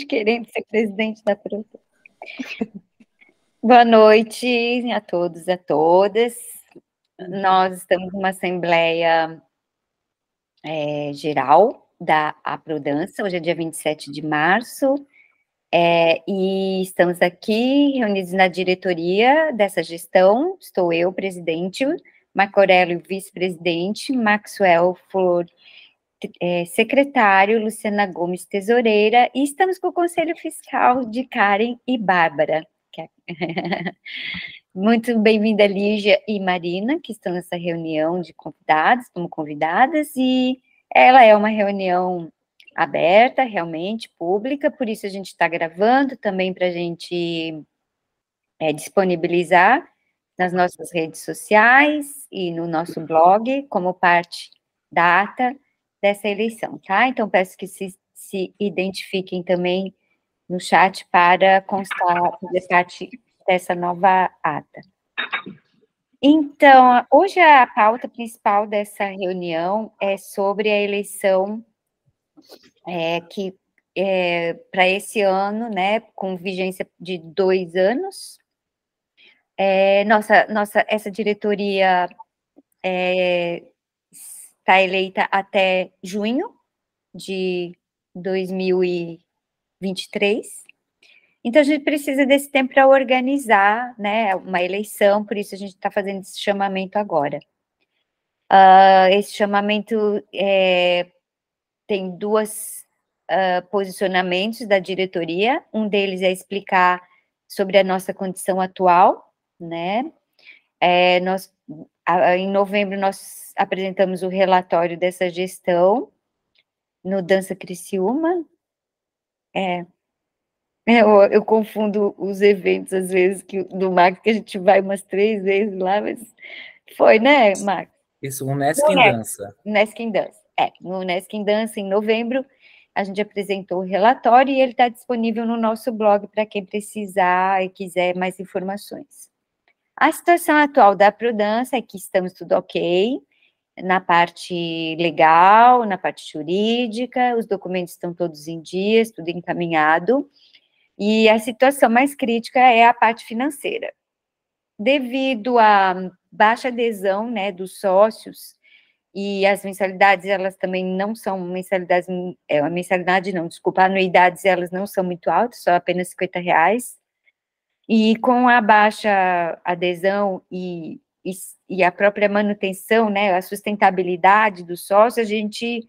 gente querendo ser presidente da Prudência. Boa noite a todos e a todas. Nós estamos numa assembleia geral da Aprodança, hoje é dia 27 de março, e estamos aqui reunidos na diretoria dessa gestão. Estou eu, presidente, Marco Aurélio, vice-presidente, Maxwell Flor, secretário, Luciana Gomes, tesoureira, e estamos com o Conselho Fiscal de Karen e Bárbara. Muito bem-vinda, Lígia e Marina, que estão nessa reunião de convidados, como convidadas, e ela é uma reunião aberta, realmente, pública, por isso a gente está gravando também para a gente disponibilizar nas nossas redes sociais e no nosso blog, como parte da ata dessa eleição, tá? Então, peço que se identifiquem também no chat para constar, fazer parte dessa nova ata. Então, hoje a pauta principal dessa reunião é sobre a eleição que para esse ano, né, com vigência de 2 anos. Essa diretoria está eleita até junho de 2023. Então, a gente precisa desse tempo para organizar, né, uma eleição, por isso a gente está fazendo esse chamamento agora. Esse chamamento tem dois posicionamentos da diretoria, um deles é explicar sobre a nossa condição atual, né, em novembro nós apresentamos o relatório dessa gestão no Dança Criciúma. Eu confundo os eventos, às vezes, do Max, que a gente vai umas 3 vezes lá, mas foi, né, Max? Isso, o Unesc em Dança. Unesc em Dança, no Unesc em Dança, em novembro, a gente apresentou o relatório e ele está disponível no nosso blog para quem precisar e quiser mais informações. A situação atual da Prodança é que estamos tudo ok, na parte legal, na parte jurídica, os documentos estão todos em dias, tudo encaminhado, e a situação mais crítica é a parte financeira. Devido à baixa adesão, né, dos sócios, e as mensalidades, elas também não são mensalidades, anuidades, elas não são muito altas, só apenas R$50, e com a baixa adesão e a própria manutenção, né, a sustentabilidade do sócio, a gente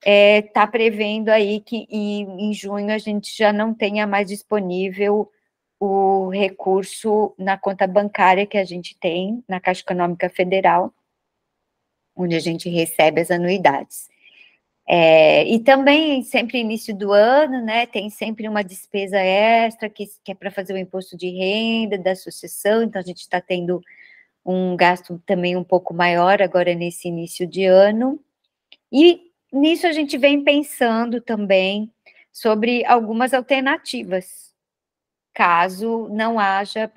está prevendo aí que em junho a gente já não tenha mais disponível o recurso na conta bancária que a gente tem na Caixa Econômica Federal, onde a gente recebe as anuidades. E também, sempre início do ano, né, tem sempre uma despesa extra que é para fazer o imposto de renda da associação, então a gente está tendo um gasto também um pouco maior agora nesse início de ano, e nisso a gente vem pensando também sobre algumas alternativas, caso não haja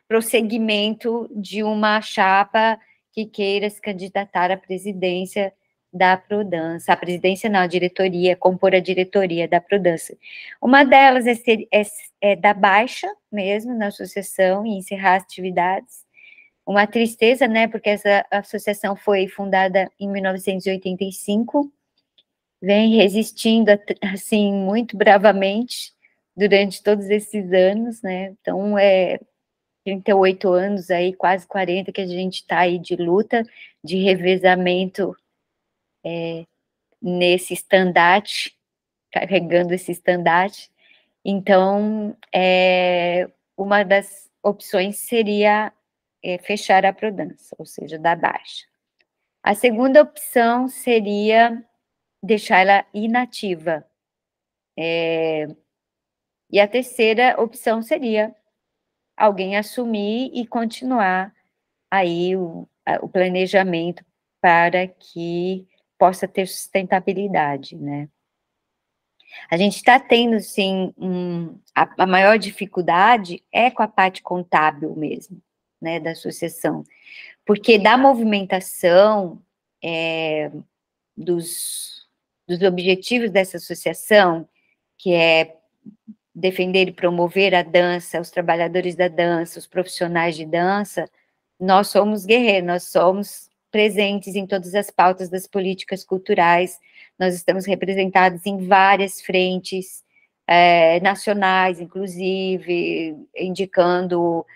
prosseguimento de uma chapa que queira se candidatar à presidência da Prodança. A presidência não, a diretoria, compor a diretoria da Prodança. Uma delas é dar baixa mesmo na associação e encerrar as atividades. Uma tristeza, né, porque essa associação foi fundada em 1985, vem resistindo, assim, muito bravamente durante todos esses anos, né, então 38 anos aí, quase 40, que a gente está aí de luta, de revezamento nesse estandarte, carregando esse estandarte. Então, uma das opções seria fechar a Prodança, ou seja, dar baixa. A segunda opção seria deixar ela inativa. E a terceira opção seria alguém assumir e continuar aí o planejamento para que possa ter sustentabilidade, né? A gente está tendo, sim, a maior dificuldade é com a parte contábil mesmo, né, da associação, porque da movimentação dos objetivos dessa associação, que é defender e promover a dança, os trabalhadores da dança, os profissionais de dança, nós somos guerreiros, nós somos presentes em todas as pautas das políticas culturais, nós estamos representados em várias frentes nacionais, inclusive, indicando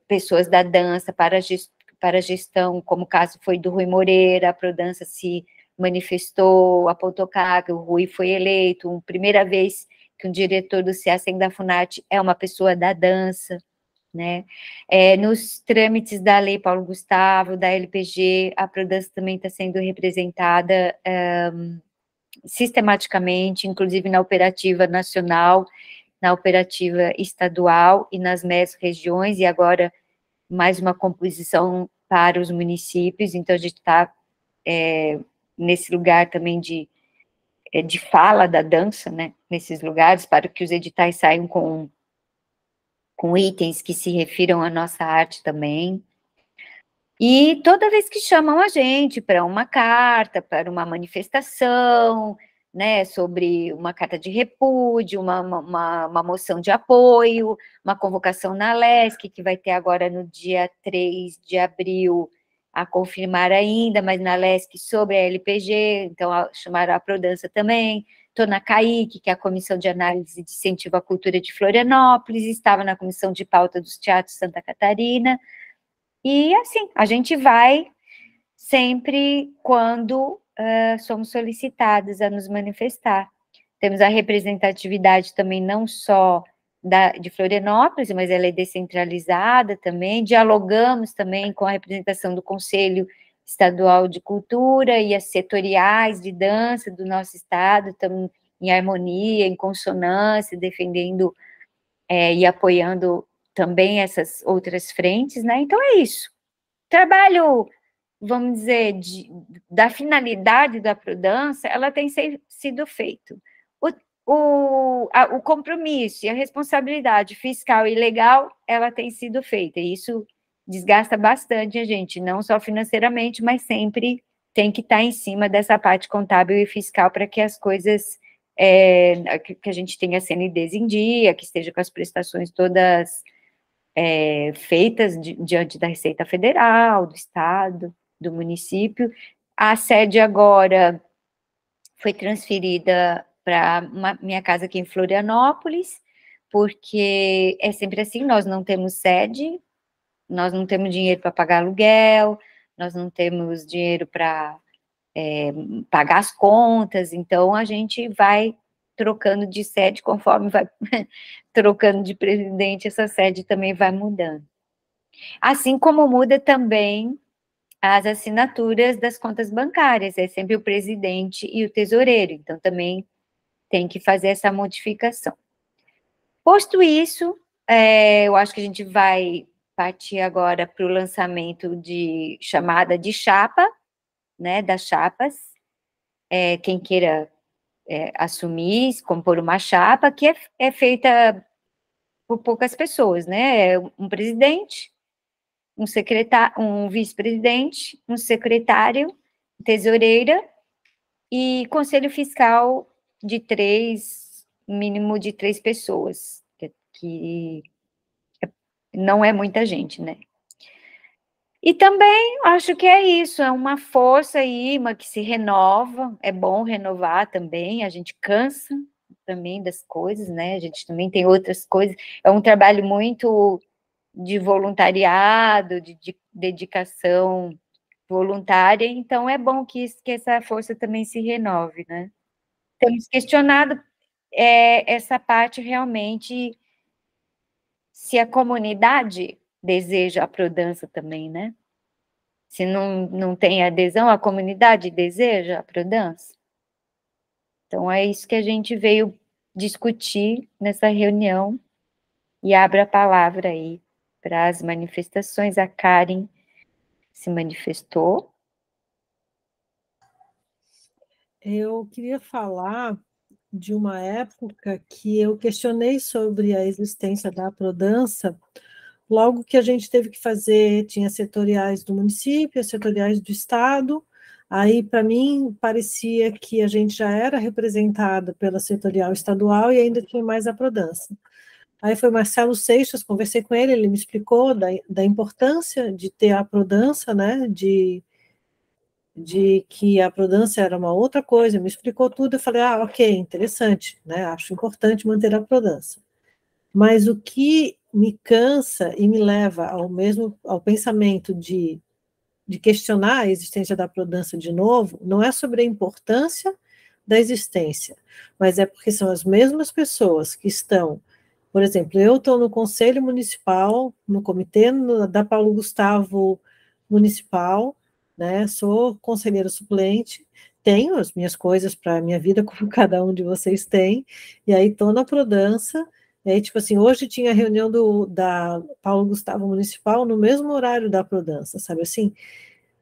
pessoas da dança para a gestão, como o caso foi do Rui Moreira, a Prodança se manifestou, apontou que o Rui foi eleito, primeira vez que um diretor do CEACEM da FUNARTE é uma pessoa da dança, né? Nos trâmites da Lei Paulo Gustavo, da LPG, a Prodança também está sendo representada sistematicamente, inclusive na operativa nacional, na operativa estadual e nas MES-regiões, e agora mais uma composição para os municípios, então a gente está nesse lugar também de fala da dança, né, nesses lugares, para que os editais saiam com itens que se refiram à nossa arte também. E toda vez que chamam a gente para uma carta, para uma manifestação, né, sobre uma carta de repúdio, uma moção de apoio, uma convocação na LESC, que vai ter agora no dia 3 de abril, a confirmar ainda, mas na LESC sobre a LPG, então chamaram a Prodança também. Estou na CAIC, que é a Comissão de Análise de Incentivo à Cultura de Florianópolis, estava na Comissão de Pauta dos Teatros Santa Catarina, e assim, a gente vai sempre quando somos solicitados a nos manifestar. Temos a representatividade também não só de Florianópolis, mas ela é descentralizada também, dialogamos também com a representação do Conselho Estadual de Cultura e as setoriais de dança do nosso estado, estamos em harmonia, em consonância, defendendo e apoiando também essas outras frentes, né? Então é isso. Trabalho, vamos dizer, da finalidade da Prodança, ela tem sido feito. O compromisso e a responsabilidade fiscal e legal, ela tem sido feita, e isso desgasta bastante a gente, não só financeiramente, mas sempre tem que estar em cima dessa parte contábil e fiscal para que as coisas, que a gente tenha CNDs em dia, que esteja com as prestações todas feitas diante da Receita Federal, do Estado, do município. A sede agora foi transferida para minha casa aqui em Florianópolis, porque é sempre assim, nós não temos sede, nós não temos dinheiro para pagar aluguel, nós não temos dinheiro para pagar as contas, então a gente vai trocando de sede conforme vai trocando de presidente, essa sede também vai mudando. Assim como muda também as assinaturas das contas bancárias, é sempre o presidente e o tesoureiro, então também tem que fazer essa modificação. Posto isso, eu acho que a gente vai partir agora para o lançamento de chamada de chapa, né, das chapas, quem queira assumir, compor uma chapa, que é feita por poucas pessoas, né, um presidente, um secretário, um vice-presidente, um secretário, tesoureira e conselho fiscal de mínimo de 3 pessoas, que não é muita gente, né? E também acho que é isso, é uma força aí, uma que se renova, é bom renovar também, a gente cansa também das coisas, né? A gente também tem outras coisas, é um trabalho muito de voluntariado, de dedicação voluntária, então é bom que essa força também se renove, né? Temos questionado essa parte realmente, se a comunidade deseja a Prodança também, né? Se não tem adesão, a comunidade deseja a Prodança. Então, é isso que a gente veio discutir nessa reunião, e abre a palavra aí para as manifestações. A Karen se manifestou. Eu queria falar de uma época que eu questionei sobre a existência da Prodança, logo que a gente teve que fazer, tinha setoriais do município, setoriais do estado, Aí, para mim, parecia que a gente já era representada pela setorial estadual e ainda tinha mais a Prodança. Aí foi Marcelo Seixas, conversei com ele, ele me explicou da importância de ter a Prodança, né, de que a Prodança era uma outra coisa, me explicou tudo, eu falei, ok, interessante, né, acho importante manter a Prodança. Mas o que me cansa e me leva ao pensamento de questionar a existência da Prodança de novo, não é sobre a importância da existência, mas é porque são as mesmas pessoas que estão, por exemplo, eu estou no Conselho Municipal, no comitê da Paulo Gustavo Municipal, né, sou conselheira suplente, tenho as minhas coisas para a minha vida, como cada um de vocês tem, e aí estou na Prodança, e aí, tipo assim, hoje tinha a reunião da Paulo Gustavo Municipal no mesmo horário da Prodança, sabe assim?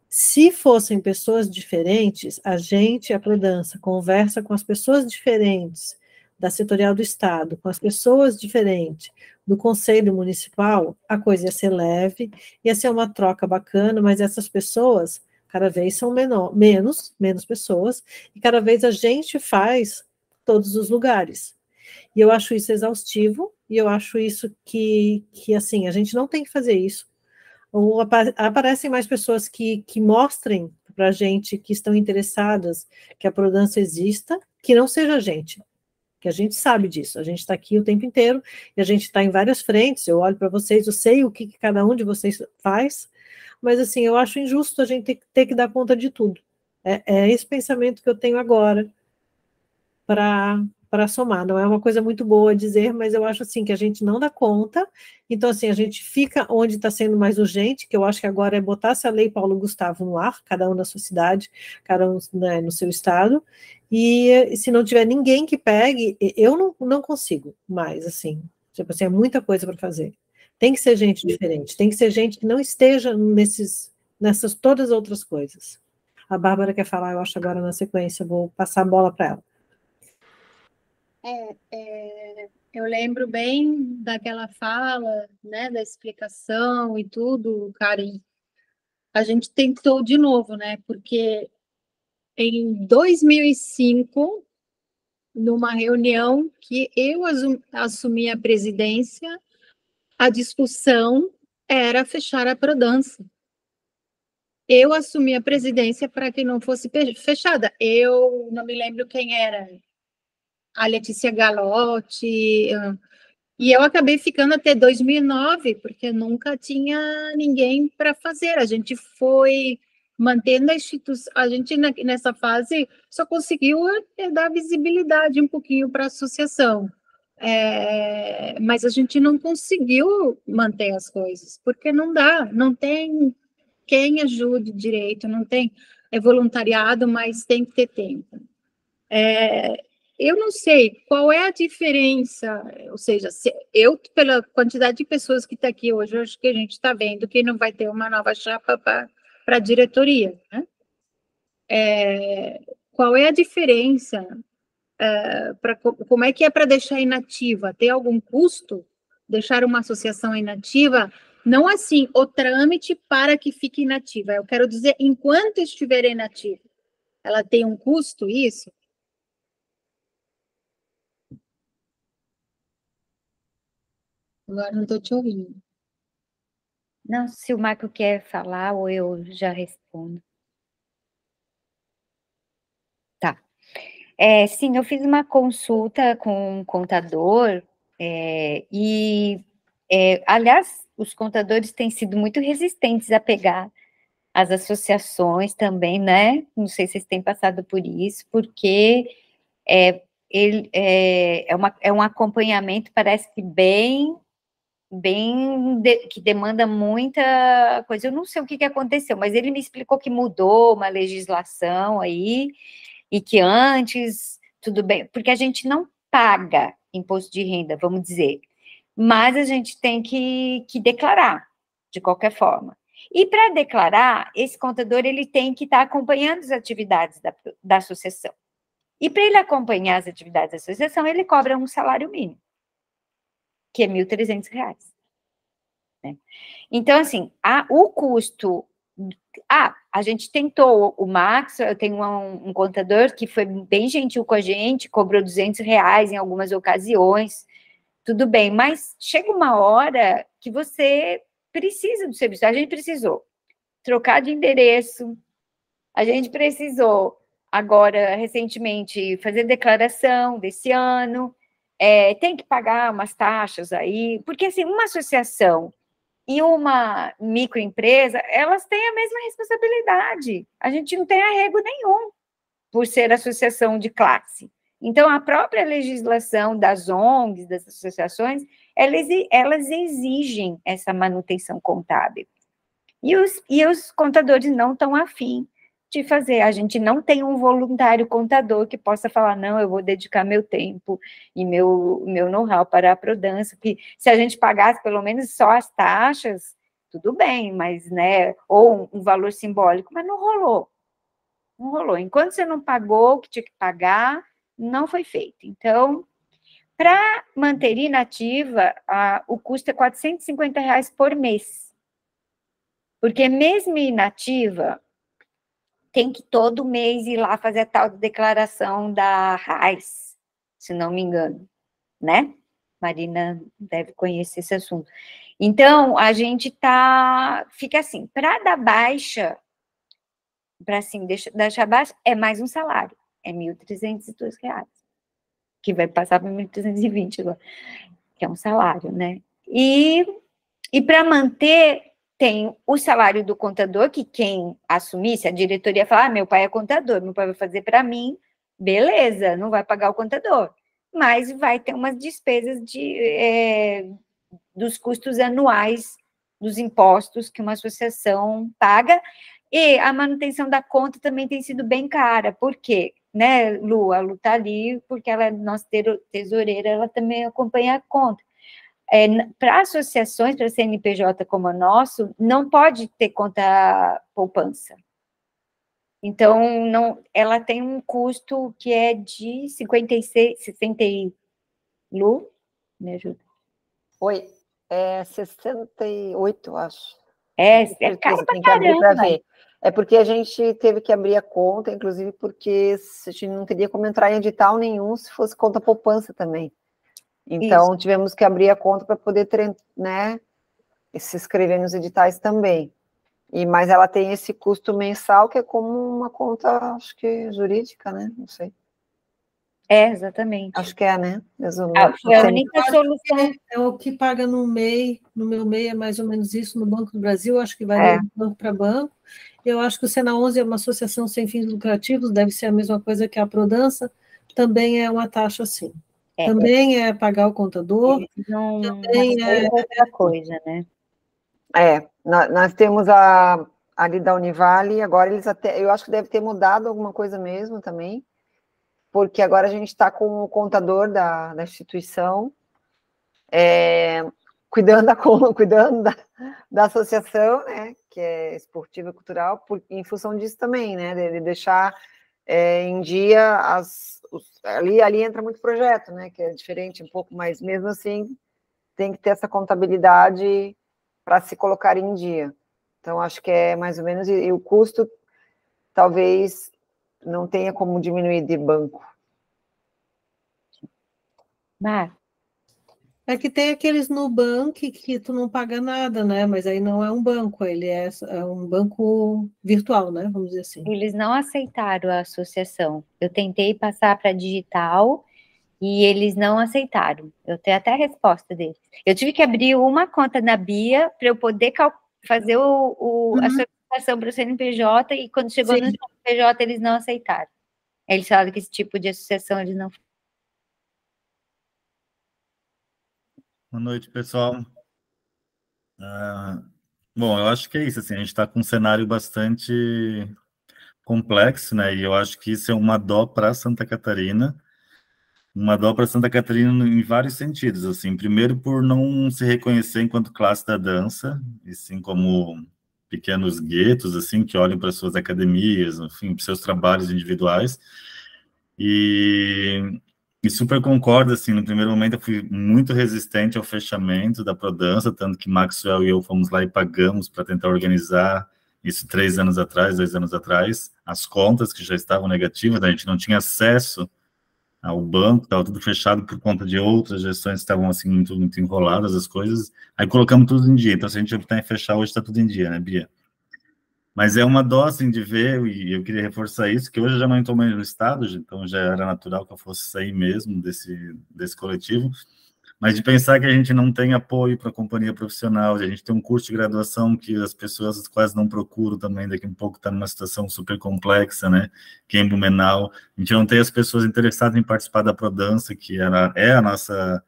Se fossem pessoas diferentes, a Prodança, conversa com as pessoas diferentes da setorial do Estado, com as pessoas diferentes do Conselho Municipal, a coisa ia ser leve, ia ser uma troca bacana, mas essas pessoas cada vez são menos pessoas, e cada vez a gente faz todos os lugares. E eu acho isso exaustivo, e eu acho isso que assim, a gente não tem que fazer isso, ou aparecem mais pessoas que mostrem para a gente que estão interessadas que a Prodança exista, que não seja a gente, que a gente sabe disso, a gente está aqui o tempo inteiro, e a gente está em várias frentes, eu olho para vocês, eu sei o que cada um de vocês faz, mas assim, eu acho injusto a gente ter que dar conta de tudo. É esse pensamento que eu tenho agora para somar. Não é uma coisa muito boa dizer, mas eu acho assim que a gente não dá conta, então assim, a gente fica onde está sendo mais urgente, que eu acho que agora é botar essa lei Paulo Gustavo no ar, cada um na sua cidade, cada um, né, no seu estado, e se não tiver ninguém que pegue, eu não consigo mais, assim, tipo assim, é muita coisa para fazer. Tem que ser gente diferente, tem que ser gente que não esteja nessas todas as outras coisas. A Bárbara quer falar, eu acho, agora na sequência, vou passar a bola para ela. Eu lembro bem daquela fala, né, da explicação e tudo, Karen. A gente tentou de novo, né, porque em 2005, numa reunião que eu assumi a presidência, a discussão era fechar a Prodança. Eu assumi a presidência para que não fosse fechada. Eu não me lembro quem era, a Letícia Galotti, e eu acabei ficando até 2009, porque nunca tinha ninguém para fazer. A gente foi mantendo a instituição, a gente nessa fase só conseguiu dar visibilidade um pouquinho para a associação. Mas a gente não conseguiu manter as coisas, porque não dá, não tem quem ajude direito, não tem, é voluntariado, mas tem que ter tempo. Eu não sei qual é a diferença, ou seja, pela quantidade de pessoas que está aqui hoje, acho que a gente está vendo que não vai ter uma nova chapa para a diretoria, né? Qual é a diferença? Como é que é para deixar inativa? Tem algum custo deixar uma associação inativa? Não assim, o trâmite para que fique inativa. Eu quero dizer, enquanto estiver inativa, ela tem um custo, isso? Agora não estou te ouvindo. Não, se o Marco quer falar, ou eu já respondo. Tá. Sim, eu fiz uma consulta com um contador, aliás, os contadores têm sido muito resistentes a pegar as associações também, né? Não sei se vocês têm passado por isso, porque é um acompanhamento, parece que que demanda muita coisa. Eu não sei o que aconteceu, mas ele me explicou que mudou uma legislação aí, e que antes, tudo bem, porque a gente não paga imposto de renda, vamos dizer, mas a gente tem que declarar, de qualquer forma. E para declarar, esse contador ele tem que estar acompanhando as atividades da associação. E para ele acompanhar as atividades da associação, ele cobra um salário mínimo, que é R$ 1.300. Né? Então, assim, o custo a gente tentou, o Max, eu tenho um contador que foi bem gentil com a gente, cobrou R$200 em algumas ocasiões, tudo bem, mas chega uma hora que você precisa do serviço. A gente precisou trocar de endereço, a gente precisou, agora, recentemente, fazer declaração desse ano, tem que pagar umas taxas aí, porque, assim, uma associação e uma microempresa, elas têm a mesma responsabilidade. A gente não tem arrego nenhum por ser associação de classe. Então, a própria legislação das ONGs, das associações, elas exigem essa manutenção contábil. E os contadores não estão afim de fazer. A gente não tem um voluntário contador que possa falar, não, eu vou dedicar meu tempo e meu know-how para a Prodança, que se a gente pagasse pelo menos só as taxas, tudo bem, mas, né, ou um valor simbólico, mas não rolou. Não rolou. Enquanto você não pagou o que tinha que pagar, não foi feito. Então, para manter inativa, o custo é R$450 por mês. Porque mesmo inativa, tem que todo mês ir lá fazer a tal de declaração da RAIS, se não me engano, né? Marina deve conhecer esse assunto. Então, a gente fica assim, para dar baixa, para assim, deixar baixa, é mais um salário, é R$1.302, que vai passar para 1.320 agora, que é um salário, né? E para manter, tem o salário do contador, que quem assumisse, a diretoria fala, meu pai é contador, meu pai vai fazer para mim, beleza, não vai pagar o contador, mas vai ter umas despesas dos custos anuais dos impostos que uma associação paga, e a manutenção da conta também tem sido bem cara, por quê? Né, Lu? A Lu está ali porque ela é nossa tesoureira, ela também acompanha a conta. Para associações, para CNPJ como a nosso, não pode ter conta poupança. Então, ela tem um custo que é de 60 Lu, me ajuda. Oi, 68, acho. É caro pra caramba. É porque a gente teve que abrir a conta, inclusive porque a gente não teria como entrar em edital nenhum se fosse conta poupança também. Então, tivemos que abrir a conta para poder, né, se inscrever nos editais também. Mas ela tem esse custo mensal, que é como uma conta, acho que jurídica, né? Não sei. Exatamente. Acho que né? Foi a única solução. É o que paga no MEI, no meu MEI é mais ou menos isso, no Banco do Brasil, acho que varia de banco para banco. Eu acho que o Sena 11 é uma associação sem fins lucrativos, deve ser a mesma coisa que a Prodança, também é uma taxa assim. Também é pagar o contador, também é outra coisa, né? Nós temos ali da Univale, agora eles eu acho que deve ter mudado alguma coisa mesmo também, porque agora a gente está com o contador da instituição, cuidando da associação, né, que é esportiva e cultural, em função disso também, né, de deixar em dia ali entra muito projeto, né, que é diferente um pouco, mas mesmo assim tem que ter essa contabilidade para se colocar em dia. Então, acho que é mais ou menos, e o custo talvez não tenha como diminuir de banco. É que tem aqueles Nubank que tu não paga nada, né? Mas aí não é um banco, ele é um banco virtual, né? Vamos dizer assim. Eles não aceitaram a associação. Eu tentei passar para digital e eles não aceitaram. Eu tenho até a resposta deles. Eu tive que abrir uma conta na Bia para eu poder fazer a solicitação para o CNPJ, e quando chegou no CNPJ eles não aceitaram. Eles falaram que esse tipo de associação eles não... Boa noite, pessoal. Bom, eu acho que é isso, assim, a gente está com um cenário bastante complexo, né, e eu acho que isso é uma dó para Santa Catarina, em vários sentidos, assim, primeiro por não se reconhecer enquanto classe da dança, e sim como pequenos guetos, assim, que olham para suas academias, enfim, para seus trabalhos individuais, e super concordo, assim, no primeiro momento eu fui muito resistente ao fechamento da Prodança, tanto que Maxwell e eu fomos lá e pagamos para tentar organizar isso 3 anos atrás, 2 anos atrás, as contas que já estavam negativas, a gente não tinha acesso ao banco, estava tudo fechado por conta de outras gestões que estavam assim muito enroladas as coisas, aí colocamos tudo em dia, então se a gente optar em fechar hoje está tudo em dia, né, Bia? Mas é uma dó, assim, de ver, e eu queria reforçar isso, que hoje eu já não estou mais no Estado, então já era natural que eu fosse sair mesmo desse coletivo, mas de pensar que a gente não tem apoio para a companhia profissional, a gente tem um curso de graduação que as pessoas quase não procuram também, daqui a um pouco está numa situação super complexa, né, que é em Blumenau, a gente não tem as pessoas interessadas em participar da Prodança, que é a nossa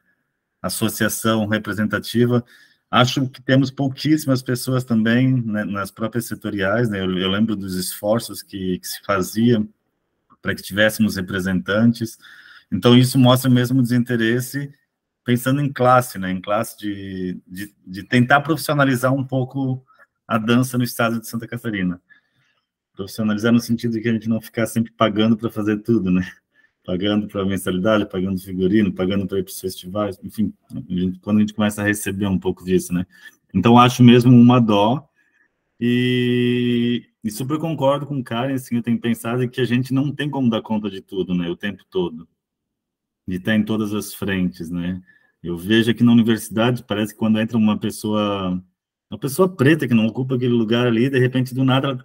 associação representativa. Acho que temos pouquíssimas pessoas também, né, nas próprias setoriais, né, eu lembro dos esforços que se fazia para que tivéssemos representantes, então isso mostra mesmo o desinteresse, pensando em classe, né, em classe de tentar profissionalizar um pouco a dança no estado de Santa Catarina. Profissionalizar no sentido de que a gente não ficar sempre pagando para fazer tudo, né, pagando para mensalidade, pagando figurino, pagando para ir para os festivais, enfim, quando a gente começa a receber um pouco disso, né? Então, acho mesmo uma dó, e super concordo com o Karen, assim, eu tenho pensado que a gente não tem como dar conta de tudo, né, o tempo todo, de estar em todas as frentes, né? Eu vejo aqui na universidade, parece que quando entra uma pessoa preta que não ocupa aquele lugar ali, de repente, do nada,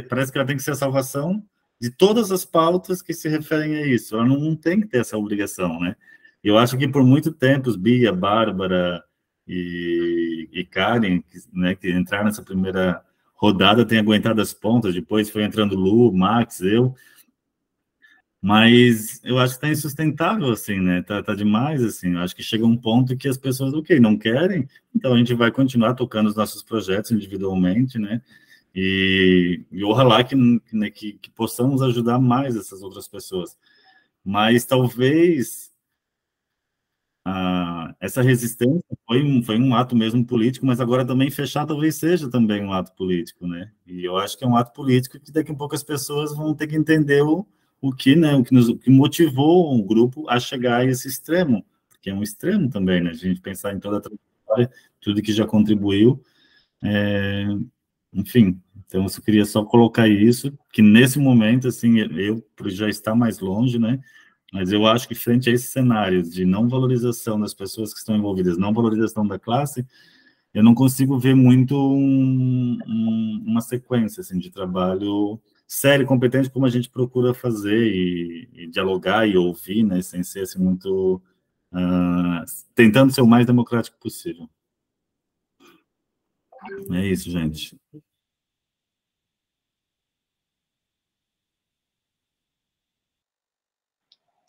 parece que ela tem que ser a salvação de todas as pautas que se referem a isso. Ela não tem que ter essa obrigação, né? Eu acho que por muito tempo, Bia, Bárbara e Karen, né, que entraram nessa primeira rodada, têm aguentado as pontas, depois foi entrando Lu, Max, eu, mas eu acho que está insustentável, assim, né? Tá demais, assim. Eu acho que chega um ponto que as pessoas, ok, não querem, então a gente vai continuar tocando os nossos projetos individualmente, né? E ojalá né, que possamos ajudar mais essas outras pessoas. Mas talvez essa resistência foi um ato mesmo político, mas agora também fechar talvez seja também um ato político, né? E eu acho que é um ato político que daqui a pouco as pessoas vão ter que entender o que motivou o grupo a chegar a esse extremo, porque é um extremo também, né? A gente pensar em toda a trajetória, tudo que já contribuiu, enfim. Então, eu queria só colocar isso, que nesse momento, assim, eu por já estar mais longe, né? Mas eu acho que frente a esses cenários de não valorização das pessoas que estão envolvidas, não valorização da classe, eu não consigo ver muito uma sequência assim, de trabalho sério, competente, como a gente procura fazer e dialogar e ouvir, né, sem ser assim, muito... tentando ser o mais democrático possível. É isso, gente.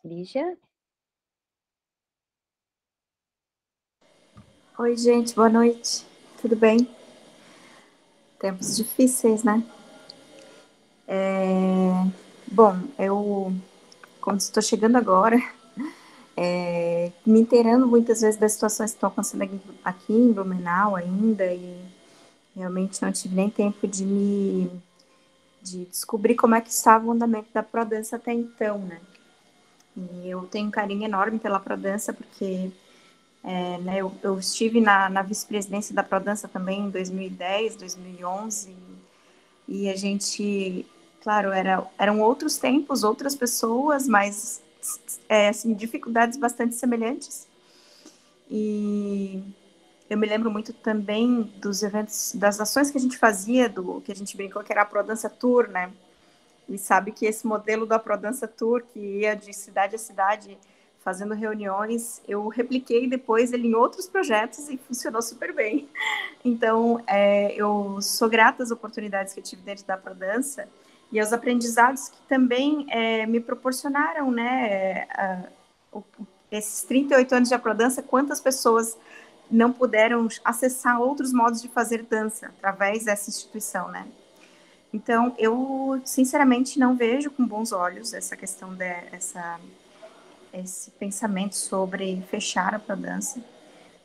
Lígia? Oi, gente, boa noite. Tudo bem? Tempos difíceis, né? Bom, eu, como estou chegando agora, me inteirando muitas vezes das situações que estão acontecendo aqui em Blumenau ainda, e realmente não tive nem tempo de descobrir como é que estava o andamento da Prodança até então, né? E eu tenho um carinho enorme pela Prodança, porque né, eu estive na vice-presidência da Prodança também em 2010, 2011, e a gente, claro, eram outros tempos, outras pessoas, mas assim, dificuldades bastante semelhantes. E eu me lembro muito também dos eventos, das ações que a gente fazia, que a gente brincou que era a Prodança Tour, né? E sabe que esse modelo da Prodança Tour, que ia de cidade a cidade fazendo reuniões, eu repliquei depois ele em outros projetos e funcionou super bem. Então, eu sou grata às oportunidades que eu tive dentro da Prodança e aos aprendizados que também me proporcionaram, né, esses 38 anos de Prodança, quantas pessoas não puderam acessar outros modos de fazer dança através dessa instituição, né? Então, eu, sinceramente, não vejo com bons olhos essa questão esse pensamento sobre fechar a Prodança.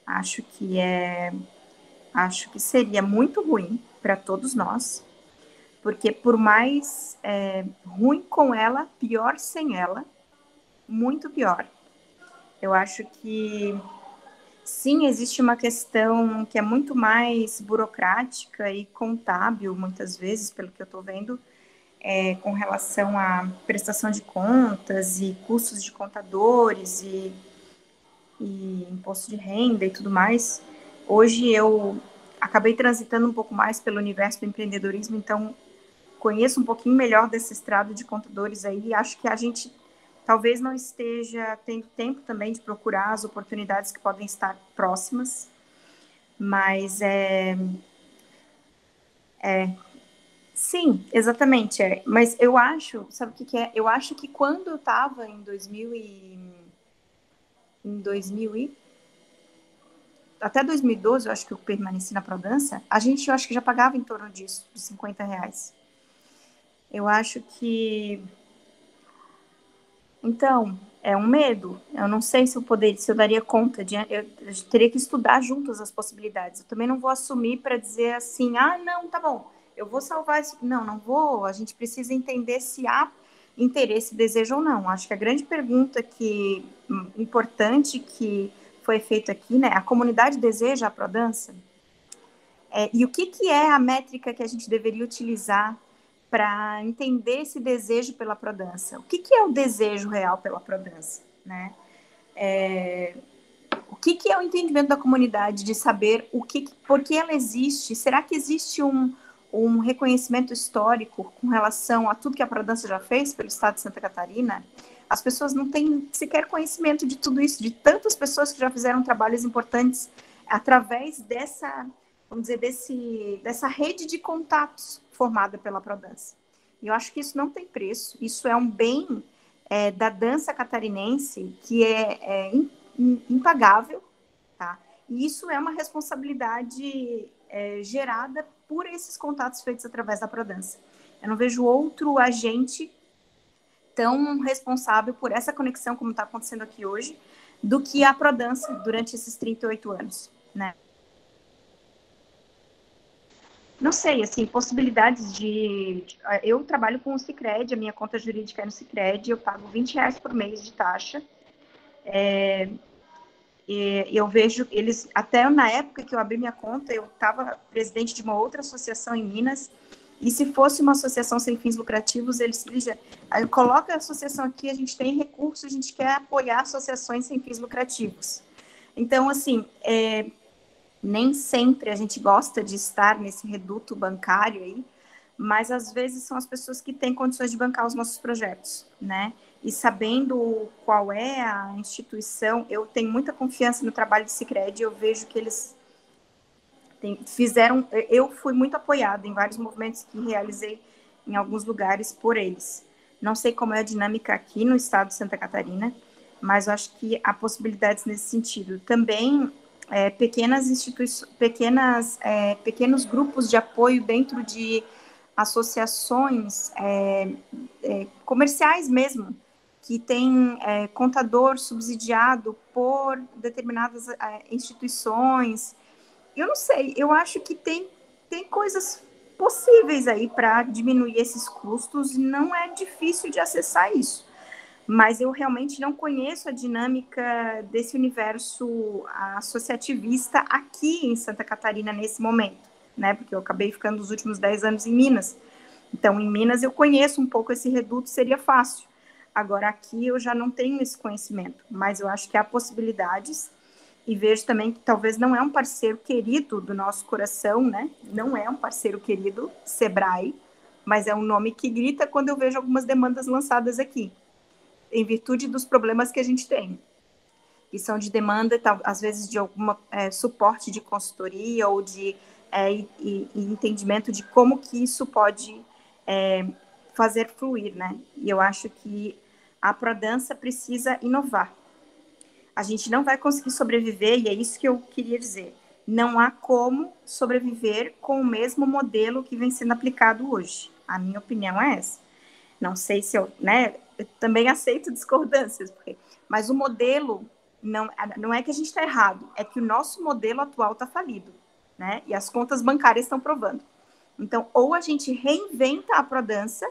Acho que seria muito ruim para todos nós, porque por mais ruim com ela, pior sem ela, muito pior. Eu acho que sim, existe uma questão que é muito mais burocrática e contábil, muitas vezes, pelo que eu estou vendo, com relação à prestação de contas e custos de contadores e imposto de renda e tudo mais. Hoje eu acabei transitando um pouco mais pelo universo do empreendedorismo, então conheço um pouquinho melhor desse estrado de contadores aí, e acho que a gente talvez não esteja tendo tempo também de procurar as oportunidades que podem estar próximas, mas sim, exatamente, mas eu acho, sabe o que é? Eu acho que quando eu estava em 2000 até 2012, eu acho que eu permaneci na Prodança, eu acho que já pagava em torno disso, de R$50. Eu acho que... Então, é um medo. Eu não sei se eu daria conta eu teria que estudar juntos as possibilidades. Eu também não vou assumir para dizer assim, não, tá bom, eu vou salvar isso. Não, não vou. A gente precisa entender se há interesse, desejo ou não. Acho que a grande pergunta importante que foi feita aqui, né? A comunidade deseja a Prodança? E o que é a métrica que a gente deveria utilizar para entender esse desejo pela Prodança? O que é o desejo real pela Prodança, né? O que é o entendimento da comunidade de saber por que ela existe? Será que existe um reconhecimento histórico com relação a tudo que a Prodança já fez pelo estado de Santa Catarina? As pessoas não têm sequer conhecimento de tudo isso, de tantas pessoas que já fizeram trabalhos importantes através dessa, vamos dizer, dessa rede de contatos formada pela Prodança. E eu acho que isso não tem preço, isso é um bem da dança catarinense que é impagável, tá? E isso é uma responsabilidade gerada por esses contatos feitos através da Prodança. Eu não vejo outro agente tão responsável por essa conexão, como está acontecendo aqui hoje, do que a Prodança durante esses 38 anos, né? Não sei, assim, possibilidades eu trabalho com o Sicredi, a minha conta jurídica é no Sicredi, eu pago R$20 por mês de taxa. E eu vejo eles, até na época que eu abri minha conta, eu estava presidente de uma outra associação em Minas, e se fosse uma associação sem fins lucrativos, eles já coloca a associação aqui, a gente tem recursos, a gente quer apoiar associações sem fins lucrativos. Então, assim, nem sempre a gente gosta de estar nesse reduto bancário aí, mas às vezes são as pessoas que têm condições de bancar os nossos projetos, né? E sabendo qual é a instituição, eu tenho muita confiança no trabalho do Sicredi, eu vejo que eles fizeram... Eu fui muito apoiada em vários movimentos que realizei em alguns lugares por eles. Não sei como é a dinâmica aqui no estado de Santa Catarina, mas eu acho que há possibilidades nesse sentido. Também pequenas instituições, pequenos grupos de apoio dentro de associações comerciais mesmo, que tem contador subsidiado por determinadas instituições. Eu não sei, eu acho que tem coisas possíveis aí para diminuir esses custos, e não é difícil de acessar isso. Mas eu realmente não conheço a dinâmica desse universo associativista aqui em Santa Catarina nesse momento, né? Porque eu acabei ficando os últimos 10 anos em Minas. Então, em Minas eu conheço um pouco esse reduto, seria fácil. Agora, aqui eu já não tenho esse conhecimento, mas eu acho que há possibilidades, e vejo também que talvez não é um parceiro querido do nosso coração, né? Não é um parceiro querido, Sebrae, mas é um nome que grita quando eu vejo algumas demandas lançadas aqui, em virtude dos problemas que a gente tem, que são de demanda, às vezes de algum suporte de consultoria ou de entendimento de como que isso pode fazer fluir, né? E eu acho que a Prodança precisa inovar. A gente não vai conseguir sobreviver, e é isso que eu queria dizer. Não há como sobreviver com o mesmo modelo que vem sendo aplicado hoje. A minha opinião é essa. Não sei se eu também aceito discordâncias, mas o modelo, não é que a gente está errado, é que o nosso modelo atual está falido, né? E as contas bancárias estão provando. Então, ou a gente reinventa a Prodança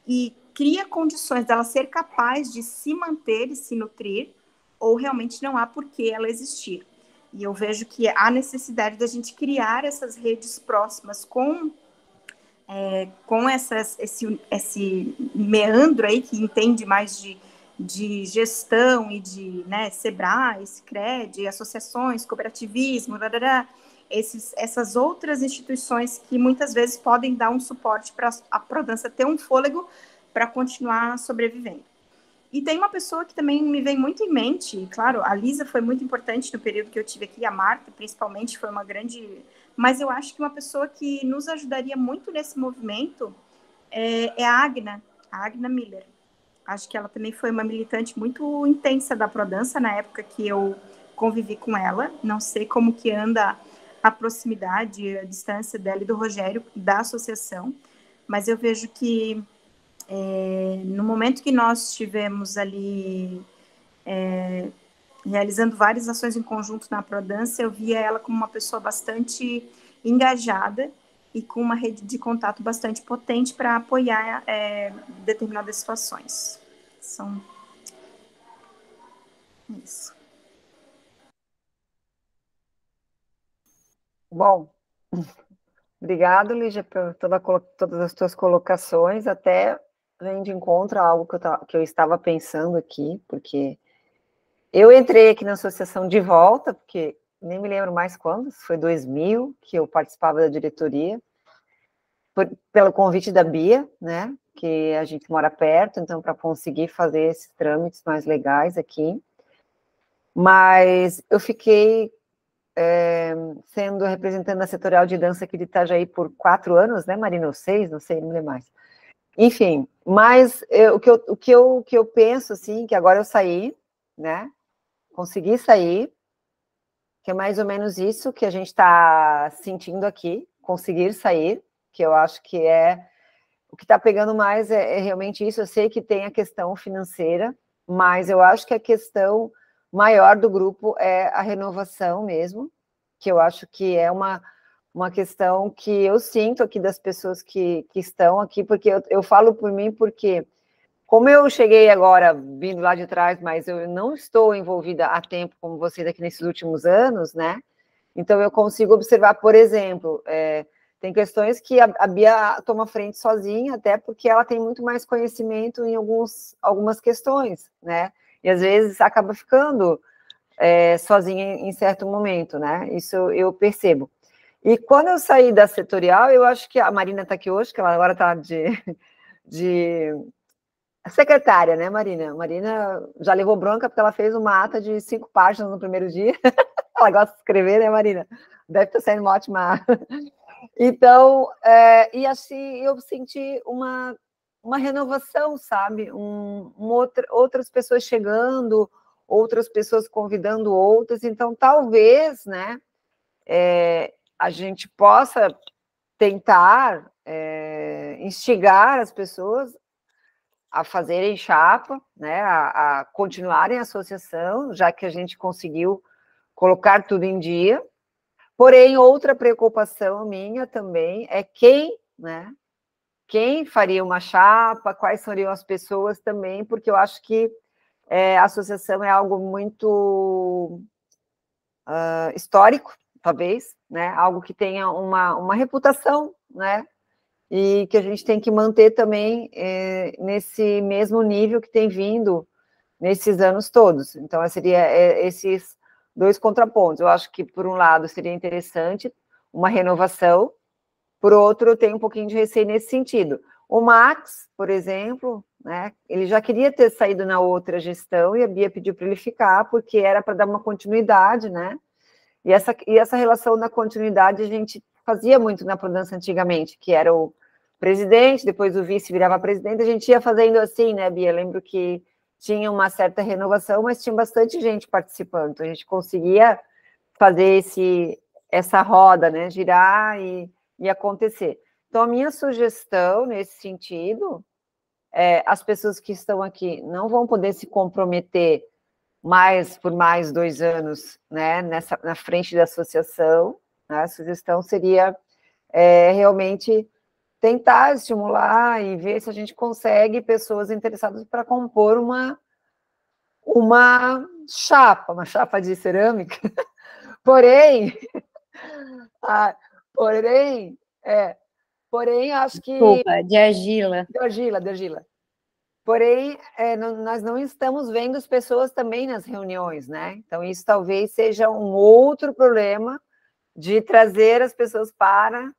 e cria condições dela ser capaz de se manter e se nutrir, ou realmente não há por que ela existir. E eu vejo que há necessidade da gente criar essas redes próximas com esse meandro aí que entende mais de gestão e de, né, Sebrae, Sicredi, associações, cooperativismo, essas outras instituições que muitas vezes podem dar um suporte para a Prodança ter um fôlego para continuar sobrevivendo. E tem uma pessoa que também me vem muito em mente, claro, a Lisa foi muito importante no período que eu tive aqui, a Marta, principalmente, foi uma grande... Mas eu acho que uma pessoa que nos ajudaria muito nesse movimento é a Agna Miller. Acho que ela também foi uma militante muito intensa da Prodança na época que eu convivi com ela. Não sei como que anda a proximidade, a distância dela e do Rogério, da associação, mas eu vejo que no momento que nós estivemos ali realizando várias ações em conjunto na Prodança, eu via ela como uma pessoa bastante engajada e com uma rede de contato bastante potente para apoiar determinadas situações. São isso. Bom, obrigado, Lígia, por todas as tuas colocações, até vem de encontro a algo que eu estava pensando aqui, porque eu entrei aqui na associação de volta, porque nem me lembro mais quando, foi 2000 que eu participava da diretoria, pelo convite da Bia, né, que a gente mora perto, então para conseguir fazer esses trâmites mais legais aqui, mas eu fiquei sendo representante da setorial de dança aqui de Itajaí por 4 anos, né, Marina, ou 6, não sei, não lembro mais. Enfim, mas o que eu penso, assim, que agora eu saí, né, consegui sair, que é mais ou menos isso que a gente está sentindo aqui, conseguir sair, que eu acho que o que está pegando mais é realmente isso. Eu sei que tem a questão financeira, mas eu acho que a questão maior do grupo é a renovação mesmo, que eu acho que é uma questão que eu sinto aqui das pessoas que estão aqui, porque eu falo por mim, porque como eu cheguei agora, vindo lá de trás, mas eu não estou envolvida há tempo como vocês aqui nesses últimos anos, né? Então eu consigo observar, por exemplo, tem questões que a Bia toma frente sozinha, até porque ela tem muito mais conhecimento em algumas questões, né? E às vezes acaba ficando sozinha em certo momento, né? Isso eu percebo. E quando eu saí da setorial, eu acho que a Marina está aqui hoje, que ela agora está de secretária, né, Marina? Marina já levou bronca porque ela fez uma ata de 5 páginas no primeiro dia. Ela gosta de escrever, né, Marina? Deve estar sendo uma ótima... Então, e assim, eu senti uma renovação, sabe? Outras pessoas chegando, outras pessoas convidando outras. Então, talvez, né, a gente possa tentar instigar as pessoas a fazerem chapa, né, a continuarem a associação, já que a gente conseguiu colocar tudo em dia. Porém, outra preocupação minha também é quem faria uma chapa, quais seriam as pessoas também, porque eu acho que a associação é algo muito histórico, talvez, né, algo que tenha uma reputação, né, e que a gente tem que manter também nesse mesmo nível que tem vindo nesses anos todos. Então, seria esses 2 contrapontos. Eu acho que, por um lado, seria interessante uma renovação, por outro, eu tenho um pouquinho de receio nesse sentido. O Max, por exemplo, né, ele já queria ter saído na outra gestão e a Bia pediu para ele ficar, porque era para dar uma continuidade, né? E essa relação da continuidade a gente fazia muito na Prodança antigamente, que era o presidente, depois o vice virava presidente, a gente ia fazendo assim, né, Bia? Eu lembro que tinha uma certa renovação, mas tinha bastante gente participando, então a gente conseguia fazer essa roda, né, girar e acontecer. Então, a minha sugestão nesse sentido as pessoas que estão aqui não vão poder se comprometer por mais 2 anos, né, na frente da associação, né? A sugestão seria realmente tentar estimular e ver se a gente consegue pessoas interessadas para compor uma chapa de cerâmica, Porém, porém, acho que... Desculpa, de argila. De argila. Porém, nós não estamos vendo as pessoas também nas reuniões, né? Então, isso talvez seja um outro problema de trazer as pessoas para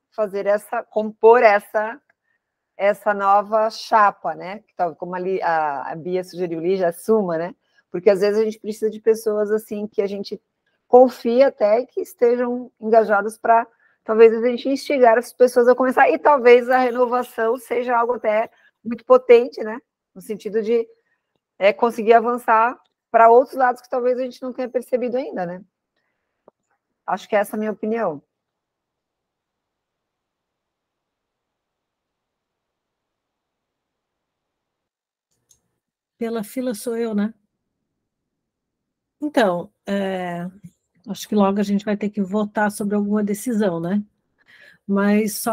compor essa nova chapa, né? Como ali a Bia sugeriu, Lígia, Suma, né? Porque às vezes a gente precisa de pessoas assim que a gente confia até que estejam engajadas para talvez a gente instigar as pessoas a começar, e talvez a renovação seja algo até muito potente, né? No sentido de conseguir avançar para outros lados que talvez a gente não tenha percebido ainda, né? Acho que essa é a minha opinião. Pela fila sou eu, né? Então, acho que logo a gente vai ter que votar sobre alguma decisão, né? Mas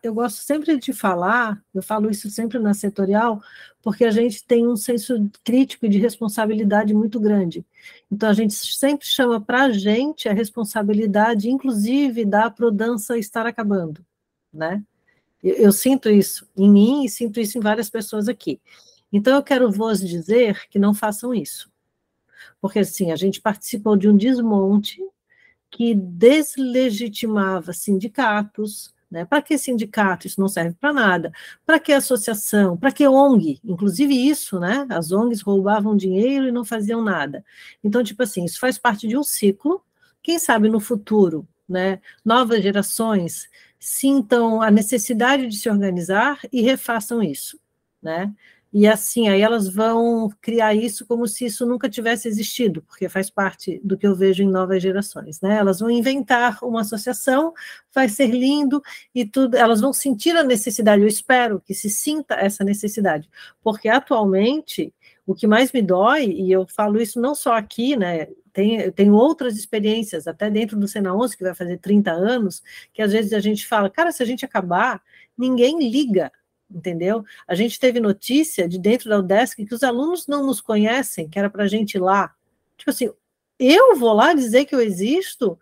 eu gosto sempre de falar, eu falo isso sempre na setorial, porque a gente tem um senso crítico e de responsabilidade muito grande. Então, a gente sempre chama para a gente a responsabilidade, inclusive, da Prodança estar acabando, né? Eu sinto isso em mim e sinto isso em várias pessoas aqui. Então, eu quero vos dizer que não façam isso. Porque, assim, a gente participou de um desmonte que deslegitimava sindicatos, né? Para que sindicato? Isso não serve para nada. Para que associação? Para que ONG? Inclusive isso, né? As ONGs roubavam dinheiro e não faziam nada. Então, tipo assim, isso faz parte de um ciclo. Quem sabe no futuro, né? Novas gerações sintam a necessidade de se organizar e refaçam isso, né? E assim, aí elas vão criar isso como se isso nunca tivesse existido, porque faz parte do que eu vejo em novas gerações, né? Elas vão inventar uma associação, vai ser lindo e tudo, elas vão sentir a necessidade, eu espero que se sinta essa necessidade, porque atualmente o que mais me dói, e eu falo isso não só aqui, né? Tenho outras experiências, até dentro do Sena 11, que vai fazer 30 anos, que às vezes a gente fala, cara, se a gente acabar, ninguém liga, entendeu? A gente teve notícia de dentro da UDESC que os alunos não nos conhecem, que era para a gente ir lá. Tipo assim, eu vou lá dizer que eu existo?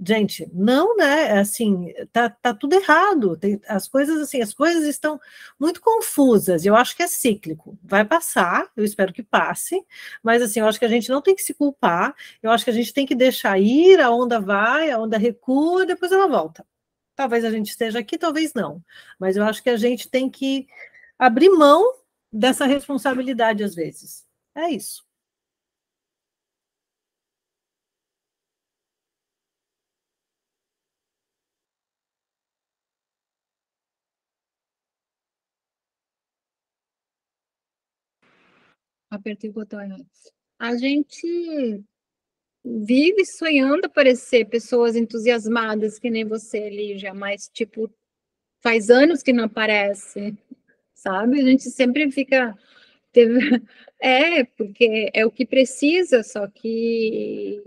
Gente, não, né? Assim, tá tudo errado. As coisas estão muito confusas. Eu acho que é cíclico. Vai passar, eu espero que passe, mas assim, eu acho que a gente não tem que se culpar. Eu acho que a gente tem que deixar ir, a onda vai, a onda recua, depois ela volta. Talvez a gente esteja aqui, talvez não. Mas eu acho que a gente tem que abrir mão dessa responsabilidade às vezes. É isso. Apertei o botão errado. A gente vive sonhando aparecer pessoas entusiasmadas que nem você, Lígia, mas, tipo, faz anos que não aparece, sabe? A gente sempre fica... porque é o que precisa, só que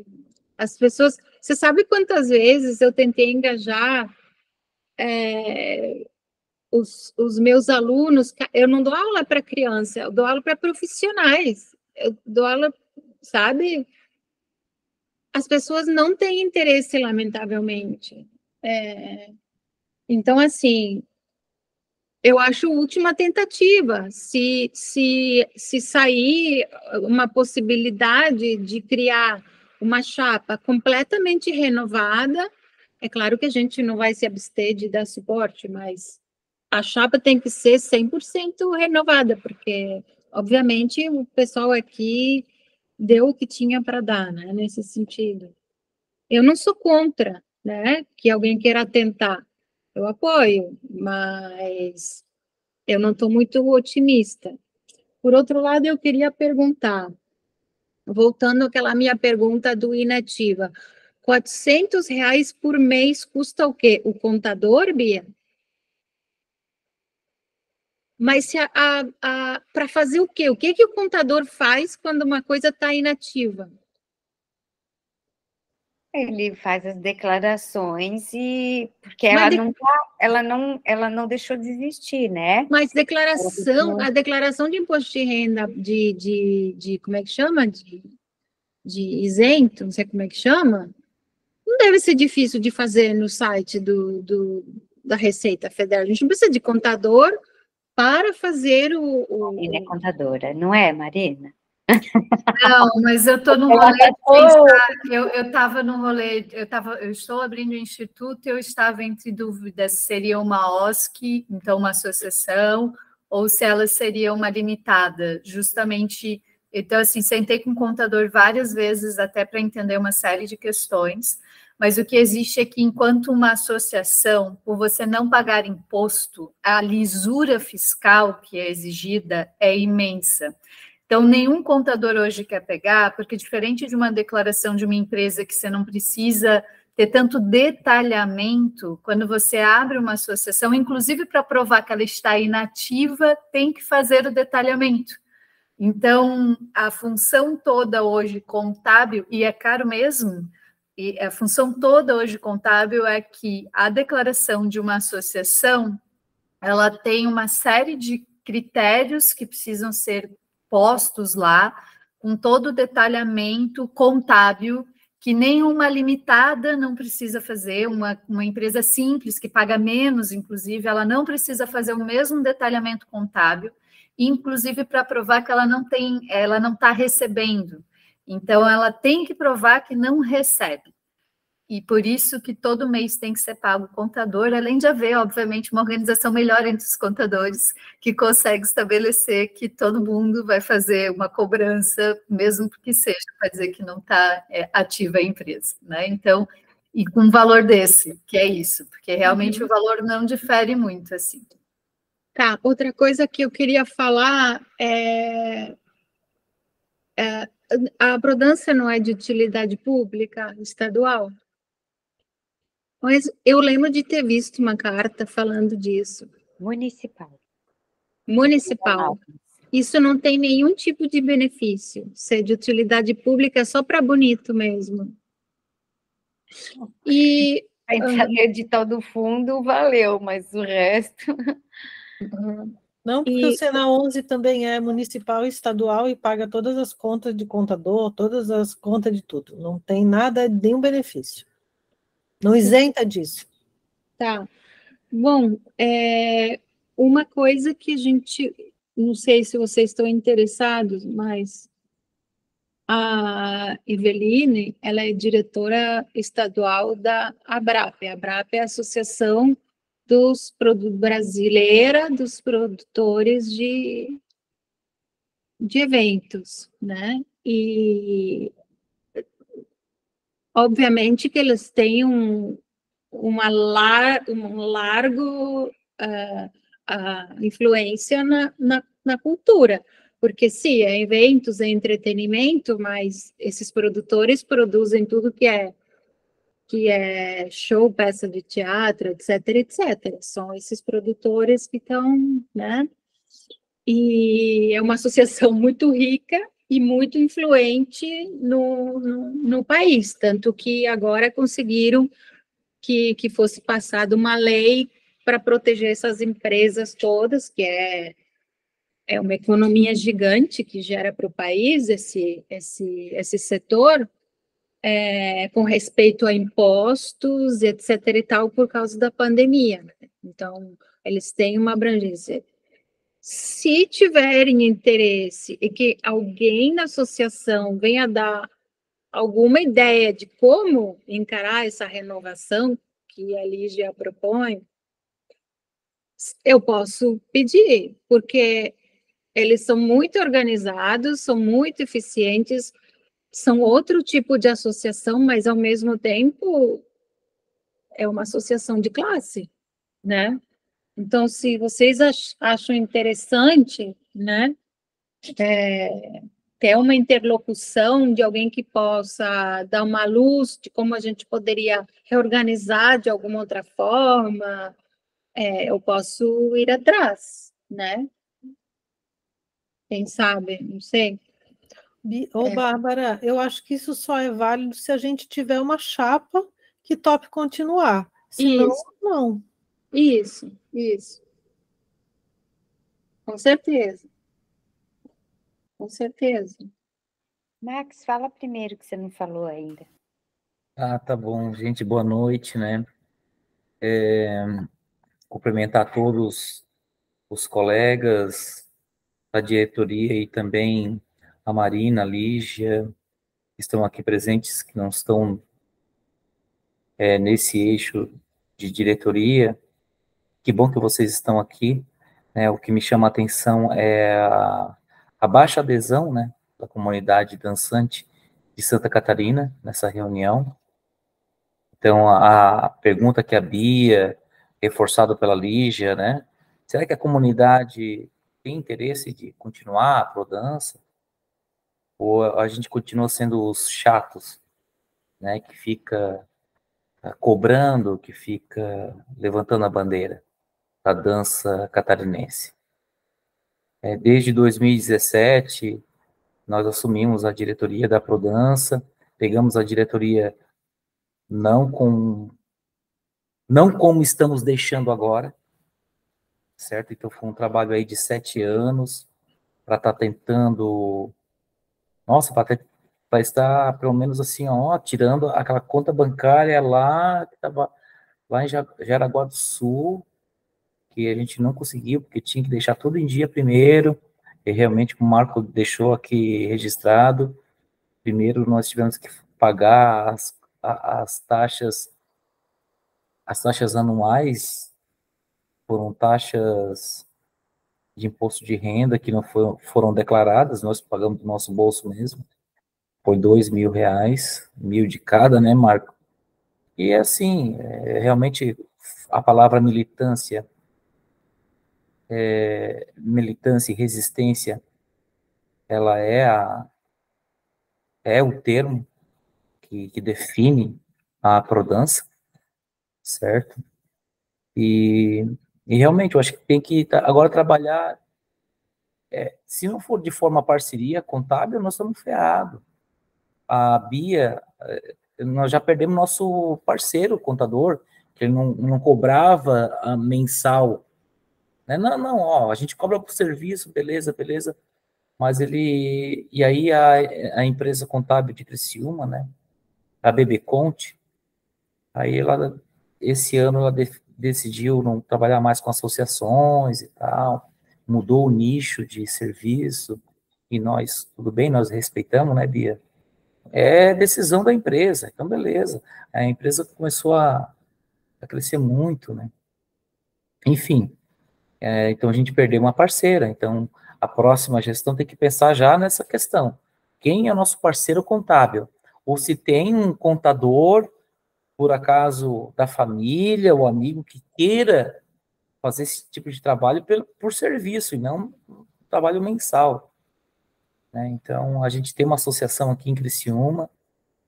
as pessoas... Você sabe quantas vezes eu tentei engajar os meus alunos? Eu não dou aula para criança, eu dou aula para profissionais. Eu dou aula, sabe? As pessoas não têm interesse, lamentavelmente. Então, assim, eu acho última tentativa. Se sair uma possibilidade de criar uma chapa completamente renovada, é claro que a gente não vai se abster de dar suporte, mas a chapa tem que ser 100% renovada, porque, obviamente, o pessoal aqui deu o que tinha para dar, né, nesse sentido. Eu não sou contra, né, que alguém queira tentar. Eu apoio, mas eu não estou muito otimista. Por outro lado, eu queria perguntar, voltando àquela minha pergunta do Inativa, R$ 400 por mês custa o quê? O contador, Bia? Mas para fazer o quê? O que o contador faz quando uma coisa está inativa? Ele faz as declarações e porque ela não deixou de existir, né? Mas a declaração de imposto de renda de como é que chama? De isento, não sei como é que chama. não deve ser difícil de fazer no site da Receita Federal. A gente não precisa de contador para fazer Marina é contadora, não é, Marina? Não, mas eu estou no rolê de pensar, eu estava no rolê, eu estou abrindo o instituto e eu estava entre dúvidas se seria uma OSC, então uma associação, ou se ela seria uma limitada, justamente. Então, assim, sentei com o contador várias vezes até para entender uma série de questões, mas o que existe é que, enquanto uma associação, por você não pagar imposto, a lisura fiscal que é exigida é imensa. Então, nenhum contador hoje quer pegar, porque diferente de uma declaração de uma empresa que você não precisa ter tanto detalhamento, quando você abre uma associação, inclusive para provar que ela está inativa, tem que fazer o detalhamento. Então, a função toda hoje contábil, e é caro mesmo, e a função toda hoje contábil é que a declaração de uma associação, ela tem uma série de critérios que precisam ser postos lá, com todo o detalhamento contábil, que nenhuma limitada não precisa fazer, uma empresa simples, que paga menos, inclusive, ela não precisa fazer o mesmo detalhamento contábil, inclusive para provar que ela não está recebendo. Então, ela tem que provar que não recebe. E por isso que todo mês tem que ser pago o contador, além de haver, obviamente, uma organização melhor entre os contadores, que consegue estabelecer que todo mundo vai fazer uma cobrança, mesmo que seja para dizer que não está ativa a empresa, né? Então, e com um valor desse, que é isso, porque realmente o valor não difere muito, assim. Tá, outra coisa que eu queria falar a Prodância não é de utilidade pública estadual? Mas eu lembro de ter visto uma carta falando disso. Municipal. Municipal. Isso não tem nenhum tipo de benefício. Ser de utilidade pública é só para bonito mesmo. E a edital do fundo valeu, mas o resto... Não, porque o Sena 11 também é municipal e estadual e paga todas as contas de contador, todas as contas de tudo. Não tem nada, nenhum benefício. Não isenta disso. Tá. Bom, uma coisa que a gente... Não sei se vocês estão interessados, mas a Eveline, ela é diretora estadual da ABRAP. A ABRAP é a Associação Brasileira dos Produtores de Eventos, né? E, obviamente, que eles têm um largo influência na cultura, porque sim, é eventos, é entretenimento, mas esses produtores produzem tudo que é show, peça de teatro, etc, etc. São esses produtores que estão, né? E é uma associação muito rica e muito influente no país, tanto que agora conseguiram que fosse passada uma lei para proteger essas empresas todas, que é uma economia gigante que gera para o país esse setor, com respeito a impostos, etc. e tal, por causa da pandemia. Então, eles têm uma abrangência. Se tiverem interesse e que alguém na associação venha dar alguma ideia de como encarar essa renovação que a Lígia propõe, eu posso pedir, porque eles são muito organizados, são muito eficientes, são outro tipo de associação, mas ao mesmo tempo é uma associação de classe, né? Então, se vocês acham interessante, né, ter uma interlocução de alguém que possa dar uma luz de como a gente poderia reorganizar de alguma outra forma, eu posso ir atrás, né? Quem sabe, não sei. Bárbara, eu acho que isso só é válido se a gente tiver uma chapa que tope continuar. Senão, não. Isso. Com certeza. Com certeza. Max, fala primeiro que você não falou ainda. Ah, tá bom, gente, boa noite, né? Cumprimentar todos os colegas da diretoria e também a Marina, a Lígia, que estão aqui presentes, que não estão nesse eixo de diretoria. Que bom que vocês estão aqui, né? O que me chama a atenção é a baixa adesão, né, da comunidade dançante de Santa Catarina nessa reunião. Então, a pergunta que a Bia, reforçado pela Lígia, né? Será que a comunidade tem interesse de continuar a Prodança? Ou a gente continua sendo os chatos, né? Que fica cobrando, que fica levantando a bandeira da dança catarinense? Desde 2017, nós assumimos a diretoria da Prodança, pegamos a diretoria não como estamos deixando agora, certo? Então, foi um trabalho aí de 7 anos para estar tentando, nossa, para estar, pelo menos assim, ó, tirando aquela conta bancária lá, que estava lá em Jaraguá do Sul, que a gente não conseguiu, porque tinha que deixar tudo em dia primeiro, e realmente o Marco deixou aqui registrado. Primeiro, nós tivemos que pagar as taxas anuais, foram taxas de imposto de renda que não foram declaradas, nós pagamos do nosso bolso mesmo, foi R$ 2.000, 1.000 de cada, né, Marco? E assim, realmente a palavra militância e resistência, ela é o termo que define a Prodança, certo? E realmente, eu acho que tem que agora trabalhar, se não for de forma parceria contábil, nós estamos ferrados. A Bia, nós já perdemos nosso parceiro contador, que ele não cobrava a mensal, né? Não, ó, a gente cobra por serviço, beleza, mas e aí a empresa contábil de Criciúma, né, a BB Conte, aí esse ano ela decidiu não trabalhar mais com associações e tal, mudou o nicho de serviço, e nós, tudo bem, nós respeitamos, né, Bia? É decisão da empresa, então beleza. A empresa começou a crescer muito, né? Enfim, então a gente perdeu uma parceira, então a próxima gestão tem que pensar já nessa questão. Quem é o nosso parceiro contábil? Ou se tem um contador, por acaso, da família ou amigo que queira fazer esse tipo de trabalho por serviço e não um trabalho mensal, né? Então, a gente tem uma associação aqui em Criciúma,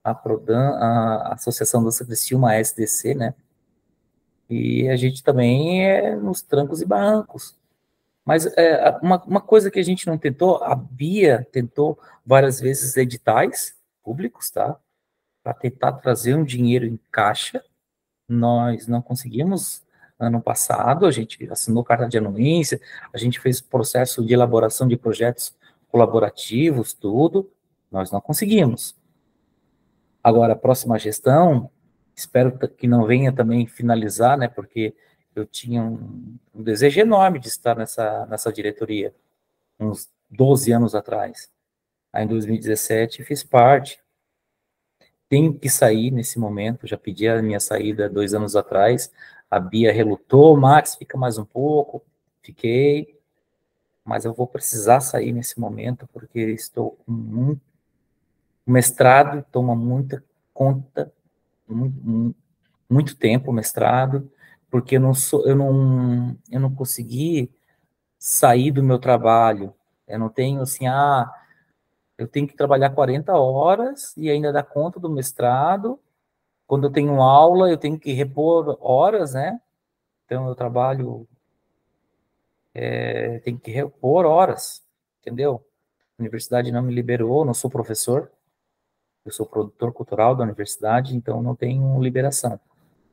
a Prodan, a Associação Dança Criciúma, a SDC, né? E a gente também é nos trancos e barrancos. Mas uma coisa que a gente não tentou, a Bia tentou várias vezes editais públicos, tá? Para tentar trazer um dinheiro em caixa. Nós não conseguimos ano passado, a gente assinou carta de anuência, a gente fez processo de elaboração de projetos colaborativos, tudo, nós não conseguimos. Agora, a próxima gestão, espero que não venha também finalizar, né, porque eu tinha um desejo enorme de estar nessa diretoria, uns 12 anos atrás. Aí, em 2017, fiz parte. Tenho que sair nesse momento, já pedi a minha saída 2 anos atrás, a Bia relutou, Max, fica mais um pouco, fiquei, mas eu vou precisar sair nesse momento, porque estou com o mestrado, toma muita conta, muito tempo o mestrado, porque eu não consegui sair do meu trabalho, eu não tenho assim, eu tenho que trabalhar 40 horas e ainda dar conta do mestrado. Quando eu tenho aula, eu tenho que repor horas, né? Então, eu trabalho, tenho que repor horas, entendeu? A universidade não me liberou, não sou professor, eu sou produtor cultural da universidade, então não tenho liberação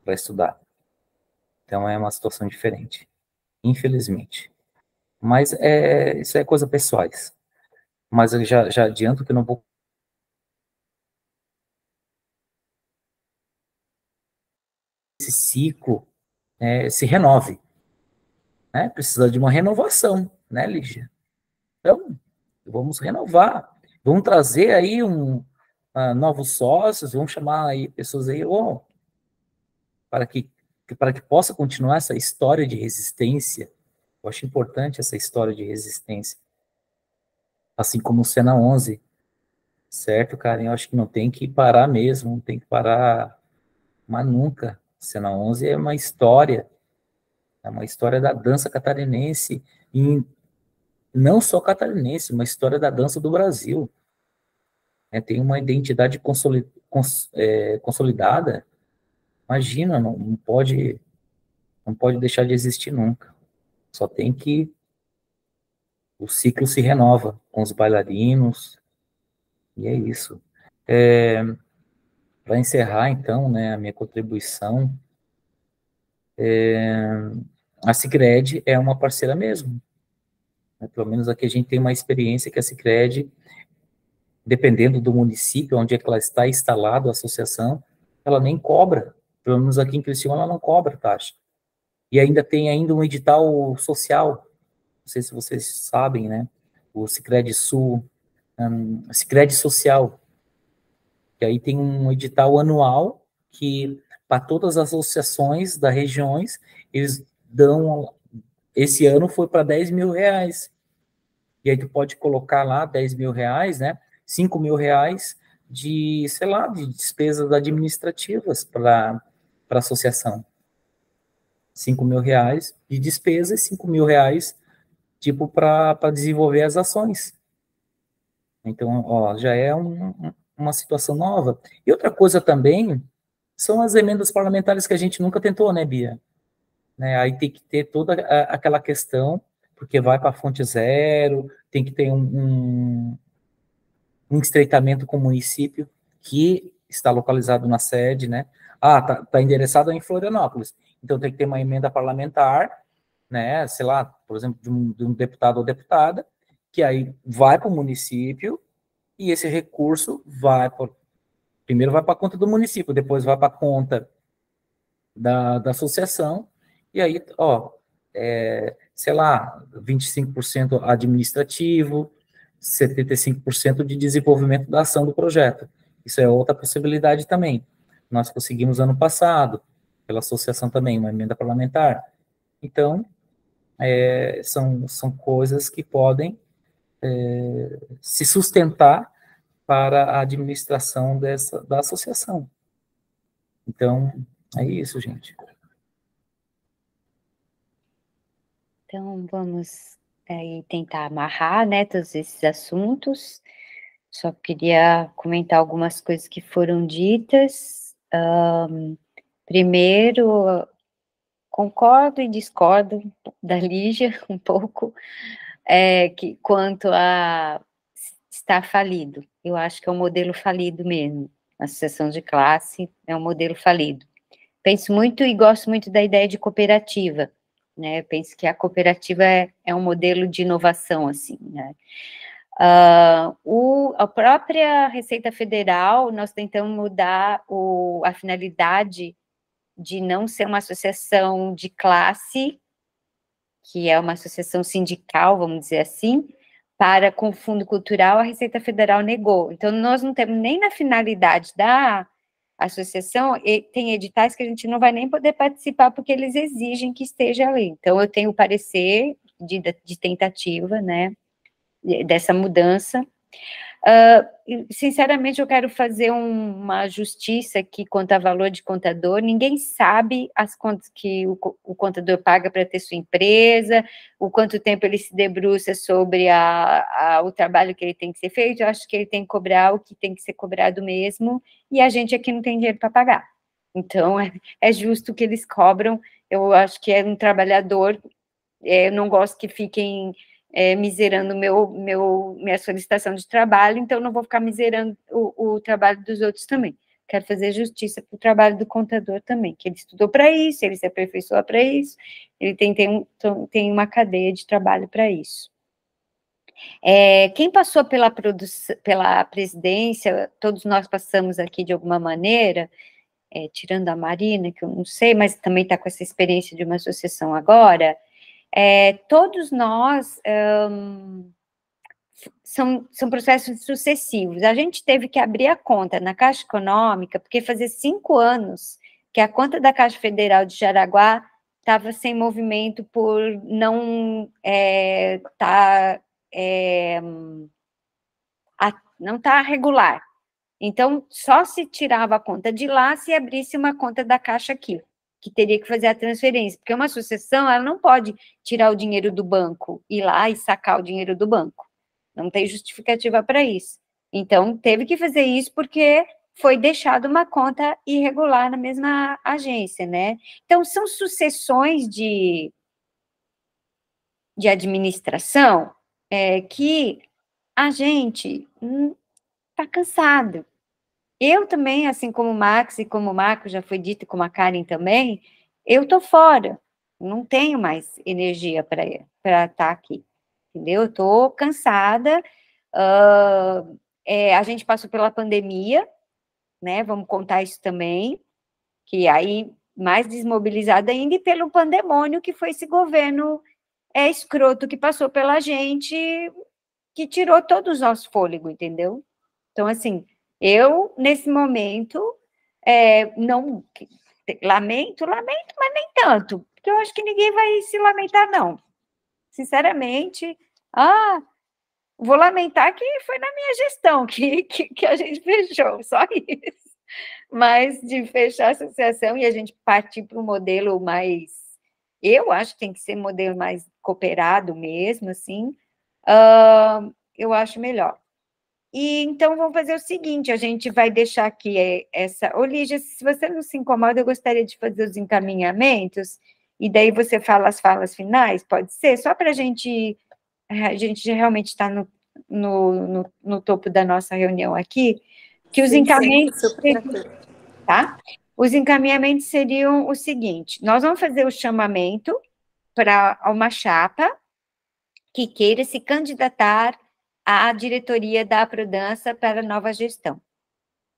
para estudar. Então, é uma situação diferente, infelizmente. Mas isso é coisa pessoais. Mas eu já adianto que eu não vou esse ciclo se renove, né? Precisa de uma renovação, né, Lígia? Então, vamos renovar, vamos trazer aí novos sócios, vamos chamar aí pessoas aí, para que possa continuar essa história de resistência. Eu acho importante essa história de resistência. Assim como o Cena 11, certo, cara? Eu acho que não tem que parar mesmo, não tem que parar, mas nunca. Cena 11 é uma história da dança catarinense, e não só catarinense, uma história da dança do Brasil. Tem uma identidade consolidada. Imagina, não pode deixar de existir nunca. Só tem que o ciclo se renova com os bailarinos, e é isso. Para encerrar, então, né, a minha contribuição, a Sicredi é uma parceira mesmo. Pelo menos aqui a gente tem uma experiência que a Sicredi, dependendo do município onde é que ela está instalada, a associação, ela nem cobra. Pelo menos aqui em Criciúma ela não cobra taxa. E ainda tem um edital social, não sei se vocês sabem, né? O Sicredi Sul, Sicredi Social, que aí tem um edital anual que, para todas as associações das regiões, eles dão, esse ano foi para 10 mil reais. E aí tu pode colocar lá 10 mil reais, né? 5 mil reais de, sei lá, de despesas administrativas para a associação. 5 mil reais de despesas, 5 mil reais, tipo, para desenvolver as ações. Então, já é uma situação nova. E outra coisa também são as emendas parlamentares que a gente nunca tentou, né, Bia? Aí tem que ter toda aquela questão, porque vai para a fonte zero, tem que ter um estreitamento com o município que está localizado na sede, né? Tá endereçado em Florianópolis. Então tem que ter uma emenda parlamentar, né? Sei lá, por exemplo, de um deputado ou deputada, que aí vai para o município e esse recurso primeiro vai para a conta do município, depois vai para a conta da associação, e aí, sei lá, 25% administrativo, 75% de desenvolvimento da ação do projeto. Isso é outra possibilidade também. Nós conseguimos ano passado, pela associação também, uma emenda parlamentar. Então, são coisas que podem se sustentar para a administração da associação. Então, é isso, gente. Então, vamos aí tentar amarrar, né, todos esses assuntos. Só queria comentar algumas coisas que foram ditas. Primeiro, concordo e discordo da Lígia um pouco, que quanto a estar falido. Eu acho que é um modelo falido mesmo. A associação de classe é um modelo falido. Penso muito e gosto muito da ideia de cooperativa, né? Eu penso que a cooperativa é um modelo de inovação, assim, né? A própria Receita Federal, nós tentamos mudar a finalidade de não ser uma associação de classe, que é uma associação sindical, vamos dizer assim, para com o Fundo Cultural, a Receita Federal negou. Então, nós não temos nem na finalidade da associação, e tem editais que a gente não vai nem poder participar, porque eles exigem que esteja ali. Então, eu tenho o parecer de tentativa, né, dessa mudança. Sinceramente, eu quero fazer uma justiça aqui quanto a valor de contador. Ninguém sabe as contas que o contador paga para ter sua empresa, o quanto tempo ele se debruça sobre o trabalho que ele tem que ser feito. Eu acho que ele tem que cobrar o que tem que ser cobrado mesmo, e a gente aqui não tem dinheiro para pagar. Então, é justo que eles cobram. Eu acho que é um trabalhador, eu não gosto que fiquem miserando minha solicitação de trabalho, então não vou ficar miserando o trabalho dos outros também. Quero fazer justiça para o trabalho do contador também, que ele estudou para isso, ele se aperfeiçoou para isso, ele tem uma cadeia de trabalho para isso. Quem passou pela presidência, todos nós passamos aqui de alguma maneira, tirando a Marina, que eu não sei, mas também está com essa experiência de uma associação agora, todos nós são processos sucessivos. A gente teve que abrir a conta na Caixa Econômica, porque fazia 5 anos que a conta da Caixa Federal de Jaraguá estava sem movimento por não não tá regular. Então, só se tirava a conta de lá se abrisse uma conta da Caixa aqui, que teria que fazer a transferência, porque uma associação, ela não pode tirar o dinheiro do banco, ir lá e sacar o dinheiro do banco. Não tem justificativa para isso. Então, teve que fazer isso porque foi deixado uma conta irregular na mesma agência, né? Então, são sucessões de administração que a gente está cansado. Eu também, assim como o Max e como o Marco já foi dito, como a Karen também, eu estou fora, não tenho mais energia para estar aqui, entendeu? Eu estou cansada, a gente passou pela pandemia, né, vamos contar isso também, que aí mais desmobilizada ainda, e pelo pandemônio, que foi esse governo escroto que passou pela gente, que tirou todos os nossos fôlegos, entendeu? Então, assim, eu, nesse momento, não lamento, mas nem tanto, porque eu acho que ninguém vai se lamentar, não. Sinceramente, vou lamentar que foi na minha gestão que a gente fechou, só isso. Mas de fechar a associação e a gente partir para um modelo mais, eu acho que tem que ser modelo mais cooperado mesmo, assim, eu acho melhor. E então vamos fazer o seguinte, a gente vai deixar aqui essa... Ô, Lígia, se você não se incomoda, eu gostaria de fazer os encaminhamentos, e daí você fala as falas finais, pode ser? Só para a gente realmente está no topo da nossa reunião aqui, que os encaminhamentos... Tá? Os encaminhamentos seriam o seguinte, nós vamos fazer o chamamento para uma chapa que queira se candidatar à diretoria da Aprodança para a nova gestão.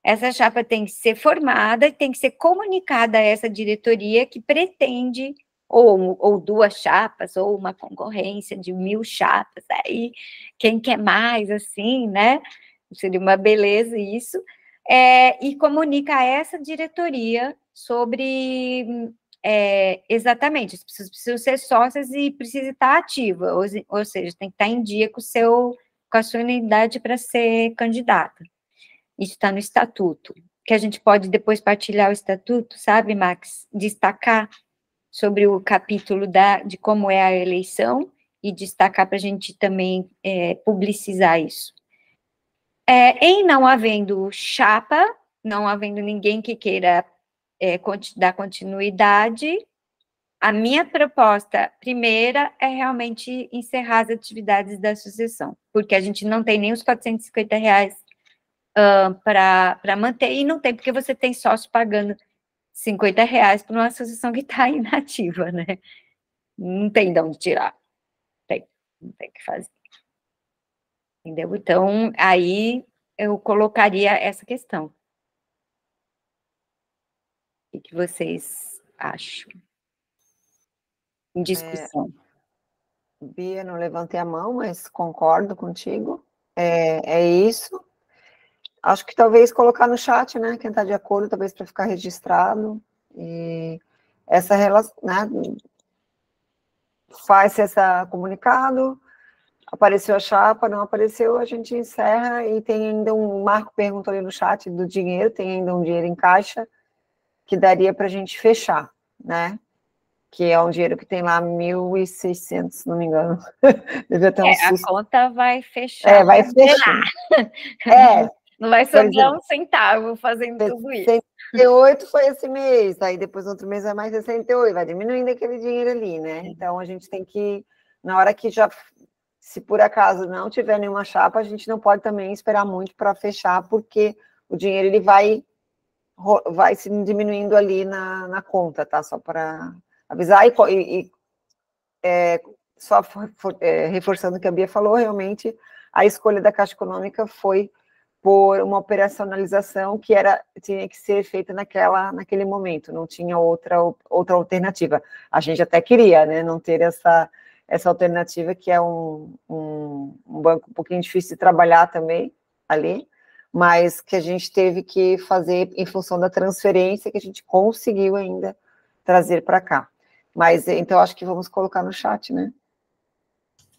Essa chapa tem que ser formada e tem que ser comunicada a essa diretoria que pretende, ou 2 chapas, ou uma concorrência de 1000 chapas, aí quem quer mais, assim, né? Seria uma beleza isso. E comunica a essa diretoria sobre... exatamente, as pessoas precisam ser sócias e precisa estar ativa, ou seja, tem que estar em dia com a sua unidade para ser candidata. Isso está no estatuto, que a gente pode depois partilhar o estatuto, sabe, Max? Destacar sobre o capítulo de como é a eleição e destacar para a gente também publicizar isso. Em não havendo chapa, não havendo ninguém que queira dar continuidade, a minha proposta primeira é realmente encerrar as atividades da associação, porque a gente não tem nem os R$450 para manter, e não tem, porque você tem sócio pagando R$50 para uma associação que está inativa, né? Não tem de onde tirar. Não tem o que fazer. Entendeu? Então, aí eu colocaria essa questão. O que vocês acham? Em discussão. Bia, não levantei a mão, mas concordo contigo. É isso. Acho que talvez colocar no chat, né? Quem está de acordo, talvez para ficar registrado. E essa relação, né? Faz esse comunicado. Apareceu a chapa, não apareceu, a gente encerra. E tem ainda o Marco perguntou ali no chat do dinheiro, tem ainda um dinheiro em caixa que daria para a gente fechar, né? Que é um dinheiro que tem lá 1.600, se não me engano. Devia ter um susto. A conta vai fechar. Vai fechar. Não vai sobrar um centavo fazendo tudo isso. 68 foi esse mês, aí depois no outro mês vai mais 68, vai diminuindo aquele dinheiro ali, né? Então a gente tem que, na hora que já, se por acaso não tiver nenhuma chapa, a gente não pode também esperar muito para fechar, porque o dinheiro ele vai se diminuindo ali na conta, tá? Só para avisar, reforçando o que a Bia falou, realmente a escolha da Caixa Econômica foi por uma operacionalização que tinha que ser feita naquele momento, não tinha outra alternativa. A gente até queria, né, não ter essa alternativa, que é um banco um pouquinho difícil de trabalhar também ali, mas que a gente teve que fazer em função da transferência que a gente conseguiu ainda trazer para cá. Mas, então, acho que vamos colocar no chat, né?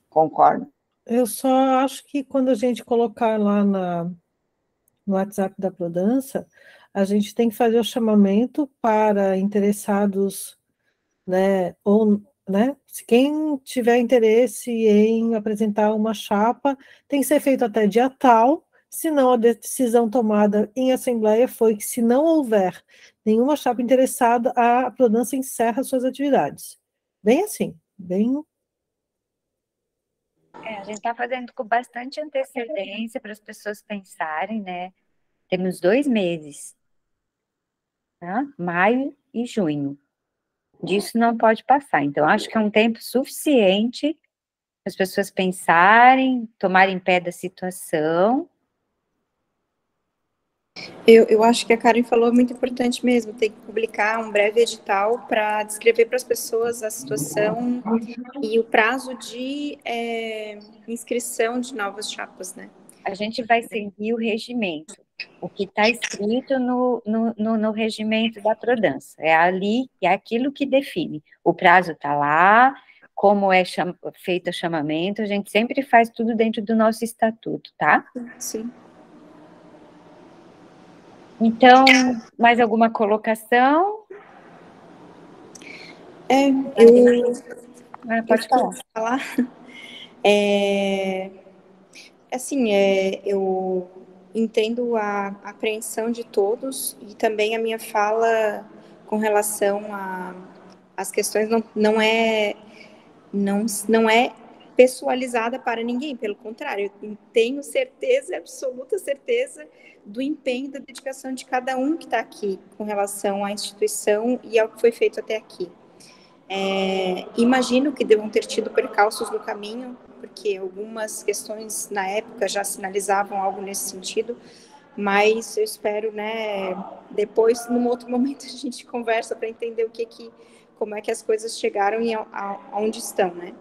Concordo. Eu só acho que quando a gente colocar lá no WhatsApp da Prodança, a gente tem que fazer o chamamento para interessados, né, ou, né, se quem tiver interesse em apresentar uma chapa, tem que ser feito até dia tal, senão a decisão tomada em assembleia foi que, se não houver nenhuma chapa interessada, a Prodança encerra suas atividades. Bem assim, bem... A gente está fazendo com bastante antecedência para as pessoas pensarem, né? Temos 2 meses, tá? Maio e junho. Disso não pode passar. Então, acho que é um tempo suficiente para as pessoas pensarem, tomarem pé da situação. Eu acho que a Karen falou muito importante mesmo, tem que publicar um breve edital para descrever para as pessoas a situação e o prazo de inscrição de novas chapas, né? A gente vai seguir o regimento, o que está escrito no regimento da Prodança. É ali, é aquilo que define. O prazo está lá, como é feito o chamamento, a gente sempre faz tudo dentro do nosso estatuto, tá? Sim. Então, mais alguma colocação? Pode falar. Assim, eu entendo a apreensão de todos e também a minha fala com relação às questões não é pessoalizada para ninguém, pelo contrário, eu tenho certeza, absoluta certeza do empenho, da dedicação de cada um que está aqui com relação à instituição e ao que foi feito até aqui. Imagino que devam ter tido percalços no caminho, porque algumas questões na época já sinalizavam algo nesse sentido, mas eu espero, né, depois, num outro momento, a gente conversa para entender como é que as coisas chegaram e aonde estão, né?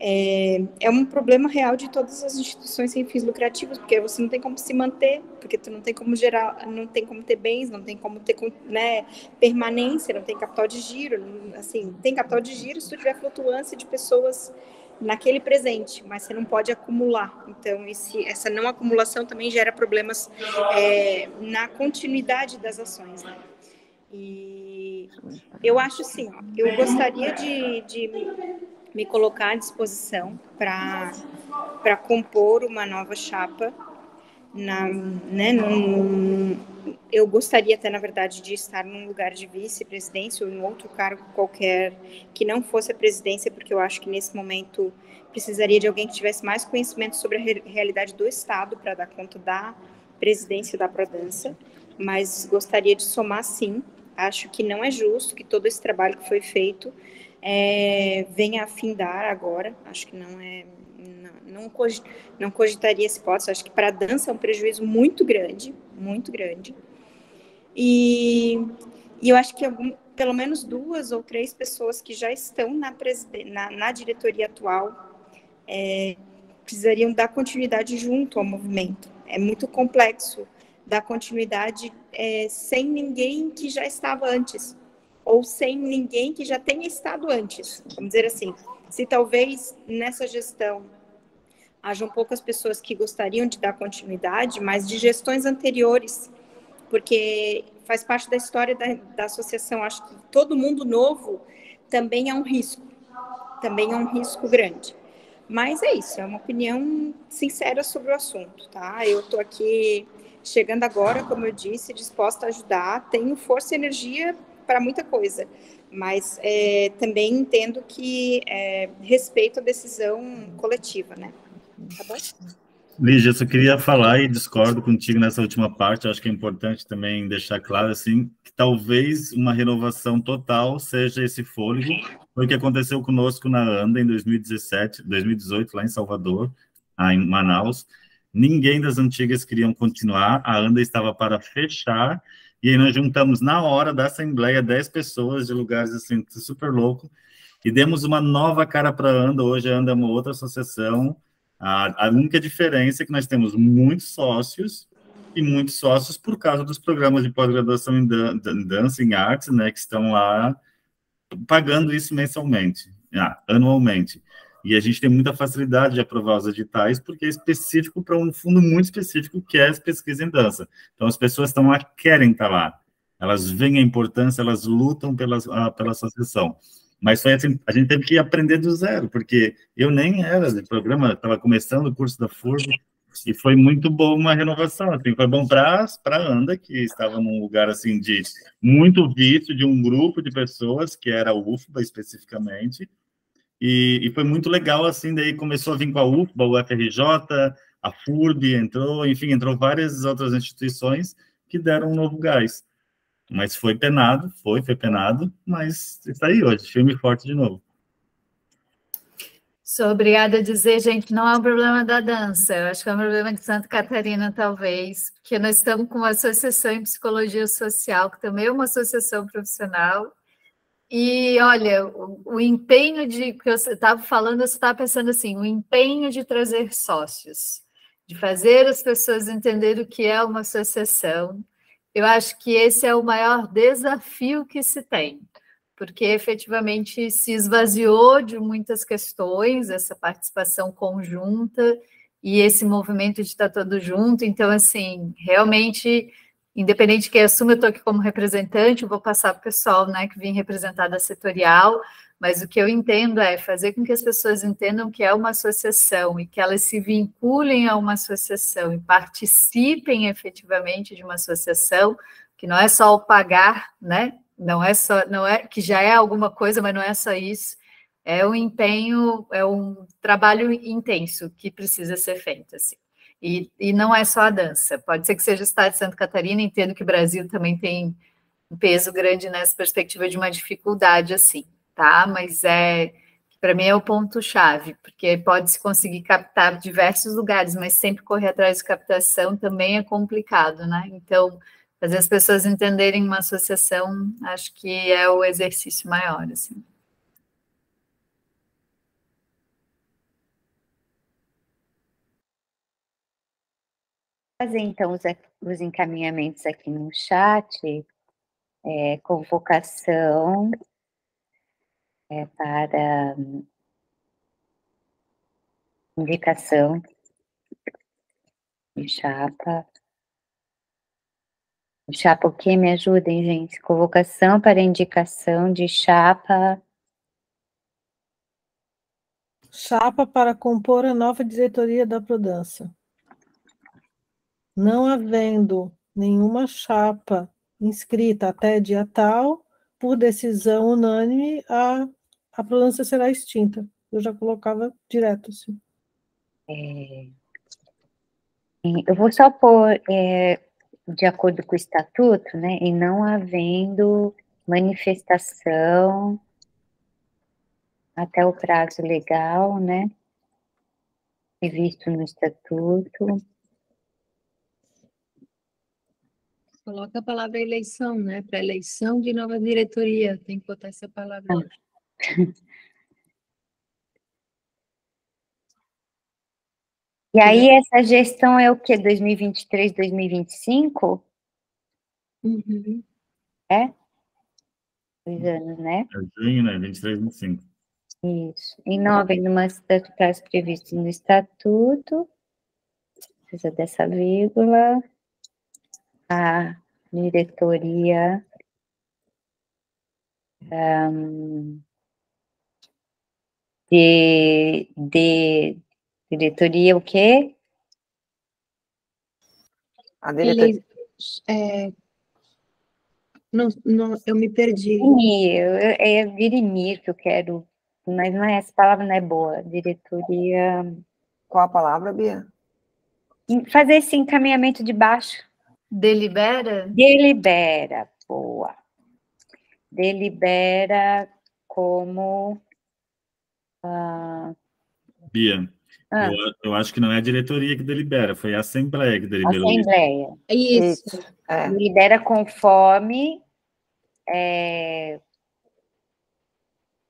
É um problema real de todas as instituições sem fins lucrativos, porque você não tem como se manter, porque tu não tem como gerar, não tem como ter bens, não tem como ter, né, permanência, não tem capital de giro, assim, tem capital de giro se tu tiver flutuância de pessoas naquele presente, mas você não pode acumular. Então, essa não acumulação também gera problemas na continuidade das ações, né? E eu acho assim, eu gostaria de me colocar à disposição para compor uma nova chapa. Eu gostaria até, na verdade, de estar num lugar de vice-presidência ou em outro cargo qualquer que não fosse a presidência, porque eu acho que nesse momento precisaria de alguém que tivesse mais conhecimento sobre a realidade do Estado para dar conta da presidência da Prodança, mas gostaria de somar, sim. Acho que não é justo que todo esse trabalho que foi feito venha a findar agora. Acho que não cogitaria essa hipótese. Acho que para a dança é um prejuízo muito grande, muito grande. E eu acho que pelo menos 2 ou 3 pessoas que já estão na diretoria atual precisariam dar continuidade junto ao movimento. É muito complexo dar continuidade sem ninguém que já estava antes, ou sem ninguém que já tenha estado antes. Vamos dizer assim, se talvez nessa gestão hajam poucas pessoas que gostariam de dar continuidade, mas de gestões anteriores, porque faz parte da história da associação. Acho que todo mundo novo também é um risco grande. Mas é isso, é uma opinião sincera sobre o assunto, tá? Eu estou aqui chegando agora, como eu disse, disposta a ajudar, tenho força e energia para muita coisa, mas também entendo que respeito a decisão coletiva, né? Tá bom? Lígia, eu só queria falar e discordo contigo nessa última parte. Eu acho que é importante também deixar claro assim, que talvez uma renovação total seja esse fôlego. Foi o que aconteceu conosco na ANDA em 2017, 2018, lá em Salvador, em Manaus. Ninguém das antigas queriam continuar, a ANDA estava para fechar, e aí nós juntamos na hora da assembleia 10 pessoas de lugares assim, super louco, e demos uma nova cara para a ANDA. Hoje a ANDA é uma outra associação. A única diferença é que nós temos muitos sócios, e muitos sócios por causa dos programas de pós-graduação em dança, em artes, né, que estão lá pagando isso mensalmente, anualmente. E a gente tem muita facilidade de aprovar os editais, porque é específico para um fundo muito específico, que é a pesquisa em dança. Então, as pessoas estão lá, querem estar lá. Elas veem a importância, elas lutam pela associação. Mas foi assim, a gente teve que aprender do zero, porque eu nem era de programa, estava começando o curso da FURB, e foi muito bom uma renovação, assim, foi bom para a ANDA, que estava num lugar, assim, de muito vício, de um grupo de pessoas, que era o UFBA, especificamente, e foi muito legal, assim, daí começou a vir com a UFBA, o FRJ, a FURB entrou, enfim, entrou várias outras instituições que deram um novo gás. Mas foi penado, foi penado, mas está aí hoje, firme e forte de novo. Sou obrigada a dizer, gente, não é um problema da dança, eu acho que é um problema de Santa Catarina, talvez, porque nós estamos com uma associação em psicologia social, que também é uma associação profissional, e, olha, o empenho de, que eu estava falando, você estava pensando assim, o empenho de trazer sócios, de fazer as pessoas entenderem o que é uma associação, eu acho que esse é o maior desafio que se tem, porque efetivamente se esvaziou de muitas questões, essa participação conjunta e esse movimento de estar todo junto. Então, assim, realmente, independente de quem assume, eu estou aqui como representante, eu vou passar para o pessoal, né, que vem representar da setorial, mas o que eu entendo é fazer com que as pessoas entendam que é uma associação e que elas se vinculem a uma associação e participem efetivamente de uma associação, que não é só o pagar, né? Não é que já é alguma coisa, mas não é só isso. É um empenho, é um trabalho intenso que precisa ser feito, assim. E não é só a dança. Pode ser que seja o estado de Santa Catarina, entendo que o Brasil também tem um peso grande nessa perspectiva de uma dificuldade, assim, tá? Mas para mim é o ponto-chave, porque pode-se conseguir captar diversos lugares, mas sempre correr atrás de captação também é complicado, né? Então, fazer as pessoas entenderem uma associação, acho que é o exercício maior, assim. Fazer, então, os encaminhamentos aqui no chat, convocação para indicação de chapa. Chapa o quê? Me ajudem, gente. Convocação para indicação de chapa. Chapa para compor a nova diretoria da Prodança. Não havendo nenhuma chapa inscrita até dia tal, por decisão unânime, a Prodança será extinta. Eu já colocava direto, assim. Eu vou só pôr de acordo com o estatuto, né, e não havendo manifestação até o prazo legal, né, previsto no estatuto. Coloca a palavra eleição, né, para eleição de nova diretoria, tem que botar essa palavra lá. E aí, essa gestão é o quê? 2023, 2025? Uhum. É? 2 anos, né? É junho, né? 23, 25. Isso. Em não havendo uma estatutários previstos no estatuto, precisa dessa vírgula, a diretoria diretoria o quê? A diretoria. Não, eu me perdi. É virimir que eu quero, mas não é, essa palavra não é boa. Diretoria. Qual a palavra, Bia? Fazer esse encaminhamento de baixo. Delibera? Delibera, boa. Delibera como... Bia, Eu acho que não é a diretoria que delibera, foi a Assembleia que deliberou isso. Assembleia. Isso. Delibera conforme...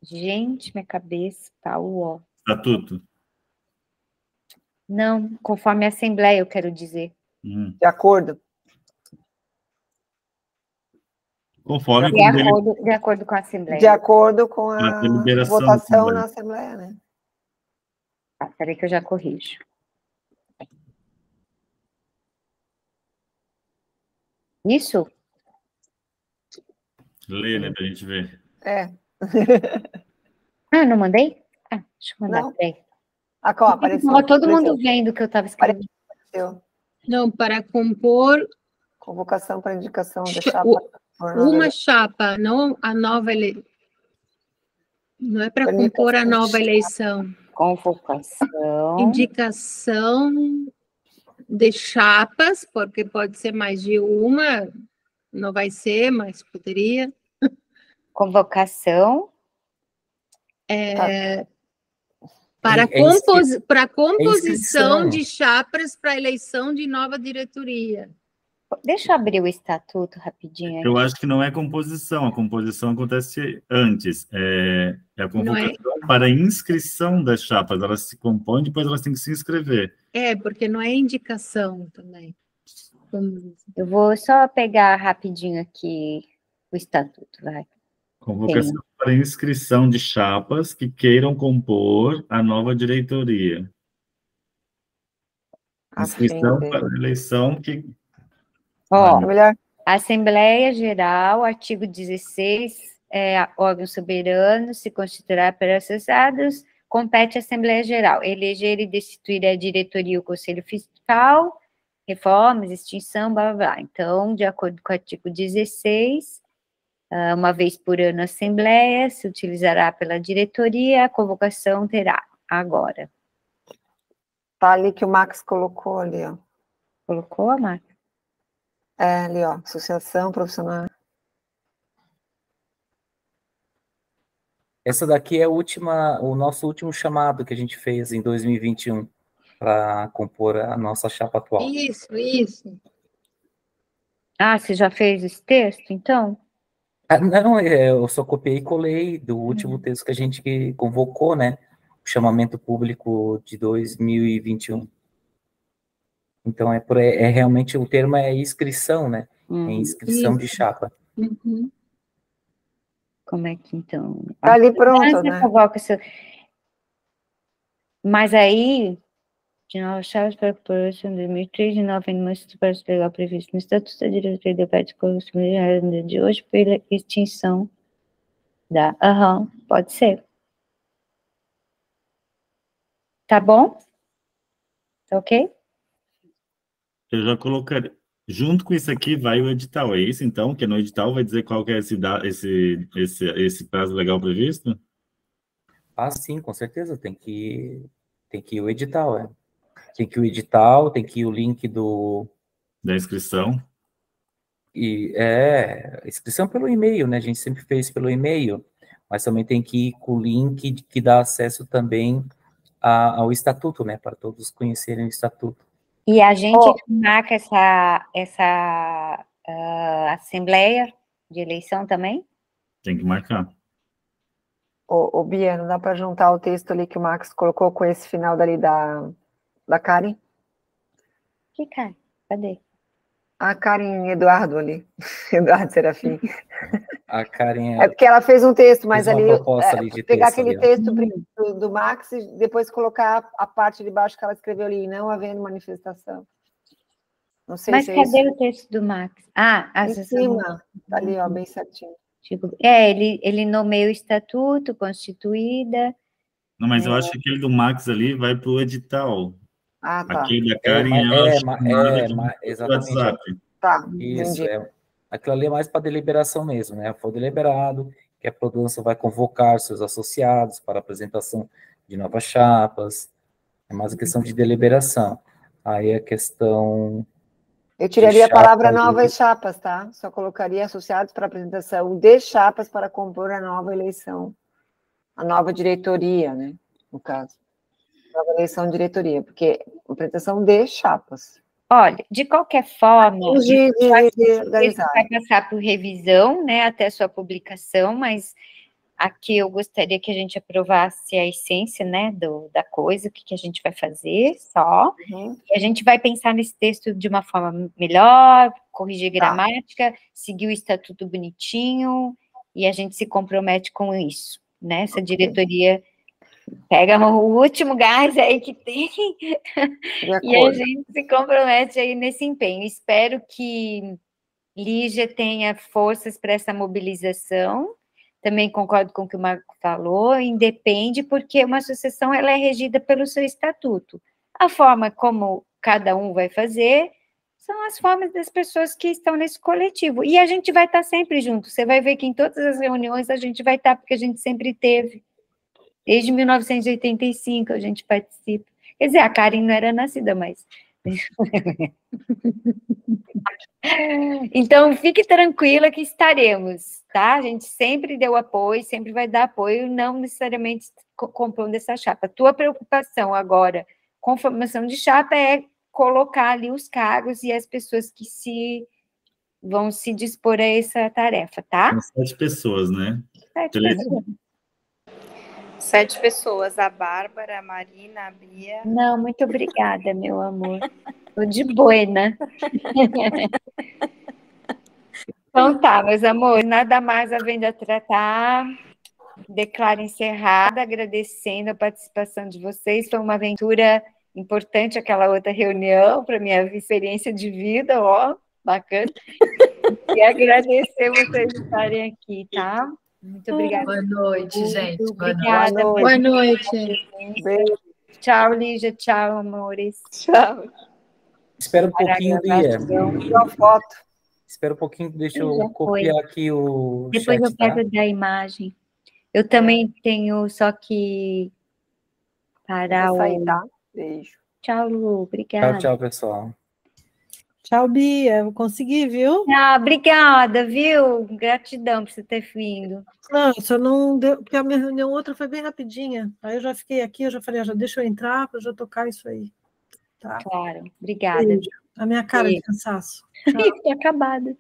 Gente, minha cabeça tá ó. Estatuto. Não, conforme a Assembleia, eu quero dizer. De acordo. Conforme De acordo com a Assembleia. De acordo com a deliberação votação da na Assembleia, né? Peraí que eu já corrijo. Isso? Lê, né, pra gente ver. Não mandei? Deixa eu mandar. Não. Peraí. Apareceu. Tava todo mundo vendo o que eu estava escrevendo. Apareceu. Não, para compor Convocação para indicação da chapa. uma chapa, não a nova eleição. Não é para compor a nova eleição. Convocação. Indicação de chapas, porque pode ser mais de uma, não vai ser, mas poderia. Convocação. Para composição de chapas para eleição de nova diretoria. Deixa eu abrir o estatuto rapidinho aqui. Eu acho que não é composição, a composição acontece antes. É a convocação para inscrição das chapas, elas se compõem, depois elas têm que se inscrever. Porque não é indicação também. Eu vou só pegar rapidinho aqui o estatuto, vai. Convocação para inscrição de chapas que queiram compor a nova diretoria. Inscrição para a eleição que... Assembleia Geral, artigo 16, órgão soberano, se constituirá para associados, compete à Assembleia Geral, eleger e destituir a diretoria e o Conselho Fiscal, reformas, extinção, blá, blá, blá. Então, de acordo com o artigo 16, uma vez por ano a Assembleia, se utilizará pela diretoria, a convocação terá agora. Tá ali que o Max colocou ali, ó. Colocou, Max? Ali, ó, associação profissional. Essa daqui é o nosso último chamado que a gente fez em 2021 para compor a nossa chapa atual. Isso. Você já fez esse texto, então? Não, eu só copiei e colei do último texto que a gente convocou, né? O chamamento público de 2021. Então, realmente o termo é inscrição, né? É inscrição de chapa. Como é que, então... Tá ali pronto, né? Mas aí, de novas chaves para a corporação de 2003, de nova em espaço legal previsto no Estatuto da Diretoria da Parte de de hoje, pela extinção da... pode ser. Tá bom? Tá ok? Eu já colocaria. Junto com isso aqui vai o edital, é isso então? Que no edital vai dizer qual que é esse prazo legal previsto? Sim, com certeza, tem que ir o edital, Tem que ir o edital, tem que ir o link da inscrição. Inscrição pelo e-mail, né? A gente sempre fez pelo e-mail, mas também tem que ir com o link que dá acesso também ao estatuto, né? Para todos conhecerem o estatuto. E a gente marca essa assembleia de eleição também? Tem que marcar. Bia, não dá para juntar o texto ali que o Max colocou com esse final dali da Karen? Que Karen? Cadê? A Karen Eduardo ali. Eduardo Serafim. A Karen é porque ela fez um texto, mas ali, de pegar texto, aquele texto do Max e depois colocar a parte de baixo que ela escreveu ali, não havendo manifestação. Não sei mas se cadê o texto do Max? Em cima, tá ali, ó, bem certinho. Ele nomeia o estatuto, constituída. Não, mas eu acho que aquele do Max ali vai para o edital. Tá. Aquele da Karen exatamente. WhatsApp. Tá, isso, entendi. Aquilo ali é mais para deliberação mesmo, né? Foi deliberado que a produção vai convocar seus associados para apresentação de novas chapas. É mais a questão de deliberação. Aí a questão... Eu tiraria a palavra novas chapas, tá? Só colocaria associados para apresentação de chapas para compor a nova eleição. A nova diretoria, né? No caso. Nova eleição de diretoria, porque apresentação de chapas. Olha, de qualquer forma, De vai organizar. passar por revisão, né, até sua publicação, mas aqui eu gostaria que a gente aprovasse a essência, né, da coisa, o que a gente vai fazer só. Uhum. E a gente vai pensar nesse texto de uma forma melhor, corrigir gramática, seguir o estatuto bonitinho, e a gente se compromete com isso, né? Essa diretoria pega o último gás aí que tem e a gente se compromete aí nesse empenho. Espero que Lígia tenha forças para essa mobilização. Também concordo com o que o Marco falou, independe, porque uma associação ela é regida pelo seu estatuto. A forma como cada um vai fazer são as formas das pessoas que estão nesse coletivo. E a gente vai estar sempre junto. Você vai ver que em todas as reuniões a gente vai estar, porque a gente sempre teve. Desde 1985 a gente participa. Quer dizer, a Karen não era nascida, mas... Então, fique tranquila que estaremos, tá? A gente sempre deu apoio, sempre vai dar apoio, não necessariamente compondo essa chapa. A tua preocupação agora com formação de chapa é colocar ali os cargos e as pessoas que vão se dispor a essa tarefa, tá? São 7 pessoas, né? 7 pessoas. 7 pessoas, a Bárbara, a Marina, a Bia. Não, muito obrigada, meu amor. Tô de buena. Então tá, meus amores, nada mais havendo a tratar. Declaro encerrada, agradecendo a participação de vocês. Foi uma aventura importante aquela outra reunião para minha experiência de vida, ó, bacana. E agradecer vocês estarem aqui, tá? Muito obrigada. Boa noite, gente. Obrigada. Boa noite. Beijo. Tchau, Lígia. Tchau, amores. Tchau. Espera um pouquinho, Bia. Uma foto. Espera um pouquinho, deixa eu copiar aqui o Depois chat, eu pego da imagem. Eu também tenho só que parar Vou sair, o... tá? Beijo. Tchau, Lu. Obrigada. Tchau, pessoal. Tchau, Bia. Eu consegui, viu? Ah, obrigada, viu? Gratidão por você ter vindo. Não, só não deu, porque a minha reunião outra foi bem rapidinha. Aí eu já fiquei aqui, eu já falei, já deixa eu entrar para já tocar isso aí. Tá? Claro, obrigada. Beijo. A minha cara de cansaço. Acabada.